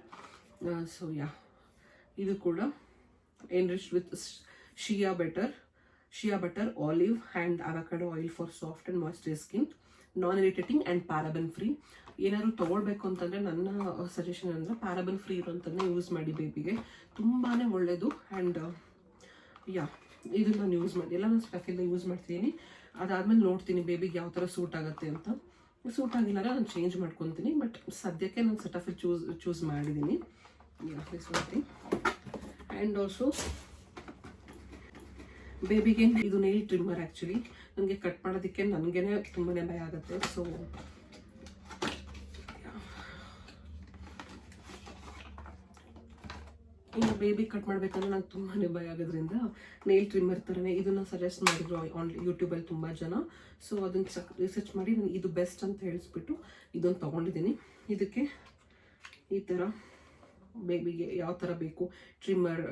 ಸೊ ಇದು ಕೂಡ enriched with shea butter, olive and avocado oil for soft and moisture skin, non irritating and paraben free. ಏನಾದ್ರು ತೊಗೊಳ್ಬೇಕು ಅಂತಂದರೆ ನನ್ನ ಸಜೆಷನ್ ಅಂದರೆ ಪ್ಯಾರಾಬನ್ ಫ್ರೀ ಇರೋಂಥದ್ದನ್ನ ಯೂಸ್ ಮಾಡಿ ಬೇಬಿಗೆ. ತುಂಬಾ ಒಳ್ಳೆಯದು. ಆ್ಯಂಡ್ ಇದನ್ನು ನಾನು ಯೂಸ್ ಮಾಡಿ ಎಲ್ಲ ನಾನು ಸ್ಟಫಿಂದ ಯೂಸ್ ಮಾಡ್ತೀನಿ. ಅದಾದಮೇಲೆ ನೋಡ್ತೀನಿ ಬೇಬಿಗೆ ಯಾವ ಥರ ಸೂಟ್ ಆಗುತ್ತೆ ಅಂತ. ಸೂಟ್ ಆಗಿಲ್ಲ ನಾನು ಚೇಂಜ್ ಮಾಡ್ಕೊತೀನಿ. ಬಟ್ ಸದ್ಯಕ್ಕೆ ನಾನು ಸೆಟಾಫಿಲ್ ಚೂಸ್ ಮಾಡಿದ್ದೀನಿ. This one thing. And also ಬೇಬಿಗೆ ಇದು ನೇಲ್ ಟ್ರಿಮ್ಮರ್. ಆ್ಯಕ್ಚುಲಿ ನನಗೆ ಕಟ್ ಮಾಡೋದಕ್ಕೆ ನನಗೇ ತುಂಬಾ ಭಯ ಆಗುತ್ತೆ. ಸೊ ಇನ್ನು ಬೇಬಿ ಕಟ್ ಮಾಡಬೇಕಂದ್ರೆ ನಂಗೆ ತುಂಬಾ ಭಯ ಆಗೋದ್ರಿಂದ ನೇಲ್ ಟ್ರಿಮ್ಮರ್ ಥರನೇ ಇದನ್ನು ಸಜೆಸ್ಟ್ ಮಾಡಿದ್ರು ಯೂಟ್ಯೂಬಲ್ಲಿ ತುಂಬ ಜನ. ಸೊ ಅದನ್ನು ರಿಸರ್ಚ್ ಮಾಡಿ ನಾನು ಇದು ಬೆಸ್ಟ್ ಅಂತ ಹೇಳಿಸ್ಬಿಟ್ಟು ಇದನ್ನು ತೊಗೊಂಡಿದ್ದೀನಿ. ಇದಕ್ಕೆ ಈ ಥರ ಬೇಬಿಗೆ ಯಾವ ಥರ ಬೇಕು ಟ್ರಿಮ್ಮರ್,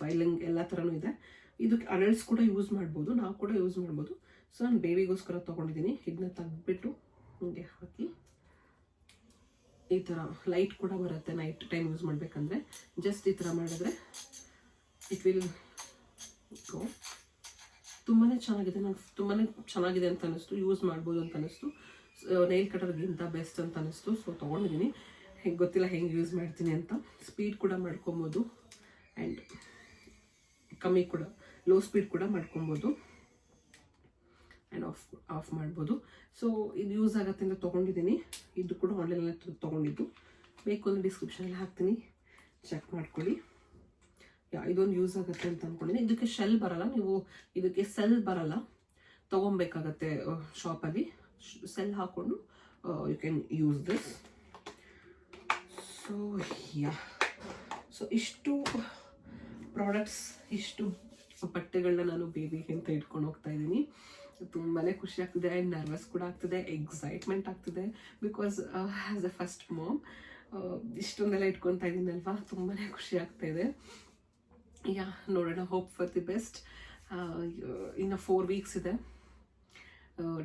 ಫೈಲಿಂಗ್ ಎಲ್ಲ ಥರನೂ ಇದೆ. ಇದಕ್ಕೆ ಅಡಲ್ಟ್ಸ್ ಕೂಡ ಯೂಸ್ ಮಾಡ್ಬೋದು, ನಾವು ಕೂಡ ಯೂಸ್ ಮಾಡ್ಬೋದು. ಸೊ ನಾನು ಬೇಬಿಗೋಸ್ಕರ ತೊಗೊಂಡಿದ್ದೀನಿ. ಇದನ್ನ ತೆಗೆದ್ಬಿಟ್ಟು ಹಿಂಗೆ ಹಾಕಿ ಈ ಥರ ಲೈಟ್ ಕೂಡ ಬರುತ್ತೆ ನೈಟ್ ಟೈಮ್ ಯೂಸ್ ಮಾಡಬೇಕಂದ್ರೆ. ಜಸ್ಟ್ ಈ ಥರ ಮಾಡಿದ್ರೆ ಇಟ್ ವಿಲ್ ಗೋ. ತುಂಬಾ ಚೆನ್ನಾಗಿದೆ. ನಂಗೆ ತುಂಬಾ ಚೆನ್ನಾಗಿದೆ ಅಂತ ಅನ್ನಿಸ್ತು, ಯೂಸ್ ಮಾಡ್ಬೋದು ಅಂತ ಅನ್ನಿಸ್ತು. ನೈಲ್ ಕಟರ್ಗಿಂತ ಬೆಸ್ಟ್ ಅಂತ ಅನ್ನಿಸ್ತು. ಸೊ ತೊಗೊಂಡಿದ್ದೀನಿ. ಗೊತ್ತಿಲ್ಲ ಹೆಂಗೆ ಯೂಸ್ ಮಾಡ್ತೀನಿ ಅಂತ. ಸ್ಪೀಡ್ ಕೂಡ ಮಾಡ್ಕೊಬೋದು ಆ್ಯಂಡ್ ಕಮ್ಮಿ ಕೂಡ ಲೋ ಸ್ಪೀಡ್ ಕೂಡ ಮಾಡ್ಕೊಬೋದು. ಆ್ಯಂಡ್ ಆಫ್ ಮಾಡ್ಬೋದು. ಸೊ ಇದು ಯೂಸ್ ಆಗುತ್ತೆ ಅಂತ ತೊಗೊಂಡಿದ್ದೀನಿ. ಇದು ಕೂಡ ಆನ್ಲೈನಲ್ಲಿ ತೊಗೊಂಡಿದ್ದು, ಬೇಕು ಅಂದರೆ ಡಿಸ್ಕ್ರಿಪ್ಷನಲ್ಲಿ ಹಾಕ್ತೀನಿ, ಚೆಕ್ ಮಾಡ್ಕೊಳ್ಳಿ. ಇದೊಂದು ಯೂಸ್ ಆಗುತ್ತೆ ಅಂತ ಅಂದ್ಕೊಂಡಿದ್ದೀನಿ. ಇದಕ್ಕೆ ಶೆಲ್ ಬರಲ್ಲ, ನೀವು ಇದಕ್ಕೆ ಸೆಲ್ ಬರಲ್ಲ, ತೊಗೊಬೇಕಾಗತ್ತೆ ಶಾಪಲ್ಲಿ. ಸೆಲ್ ಹಾಕ್ಕೊಂಡು you can use this. So ಇಷ್ಟು ಪ್ರಾಡಕ್ಟ್ಸ್, ಇಷ್ಟು ಬಟ್ಟೆಗಳನ್ನ ನಾನು ಬೇಬಿಗೆ ಅಂತ ಇಟ್ಕೊಂಡು ಹೋಗ್ತಾ ಇದ್ದೀನಿ. ತುಂಬಾ ಖುಷಿ ಆಗ್ತಿದೆ, ನರ್ವಸ್ ಕೂಡ ಆಗ್ತಿದೆ, ಎಕ್ಸೈಟ್ಮೆಂಟ್ ಆಗ್ತಿದೆ. Because as a first mom ಇಷ್ಟೊಂದೆಲ್ಲ ಇಟ್ಕೊತಾ ಇದ್ದೀನಲ್ವಾ, ತುಂಬಾ ಖುಷಿ ಆಗ್ತಾ ಇದೆ. ನೋಡೋಣ, ಹೋಪ್ ಫಾರ್ ದಿ ಬೆಸ್ಟ್. ಇನ್ನು 4 ವೀಕ್ಸ್ ಇದೆ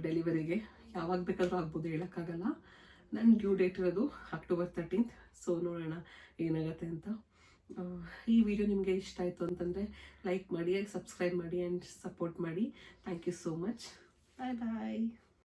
ಡೆಲಿವರಿಗೆ. ಯಾವಾಗ ಬೇಕಾದರೂ ಆಗ್ಬೋದು, ಹೇಳೋಕ್ಕಾಗಲ್ಲ. ನನ್ನ ಡ್ಯೂ ಡೇಟ್ ಇರೋದು ಅಕ್ಟೋಬರ್ 13th. ಸೊ ನೋಡೋಣ ಏನಾಗುತ್ತೆ ಅಂತ. ಈ ವಿಡಿಯೋ ನಿಮಗೆ ಇಷ್ಟ ಆಯಿತು ಅಂತಂದರೆ ಲೈಕ್ ಮಾಡಿ, ಸಬ್ಸ್ಕ್ರೈಬ್ ಮಾಡಿ ಆ್ಯಂಡ್ ಸಪೋರ್ಟ್ ಮಾಡಿ. Thank you so much. Bye bye.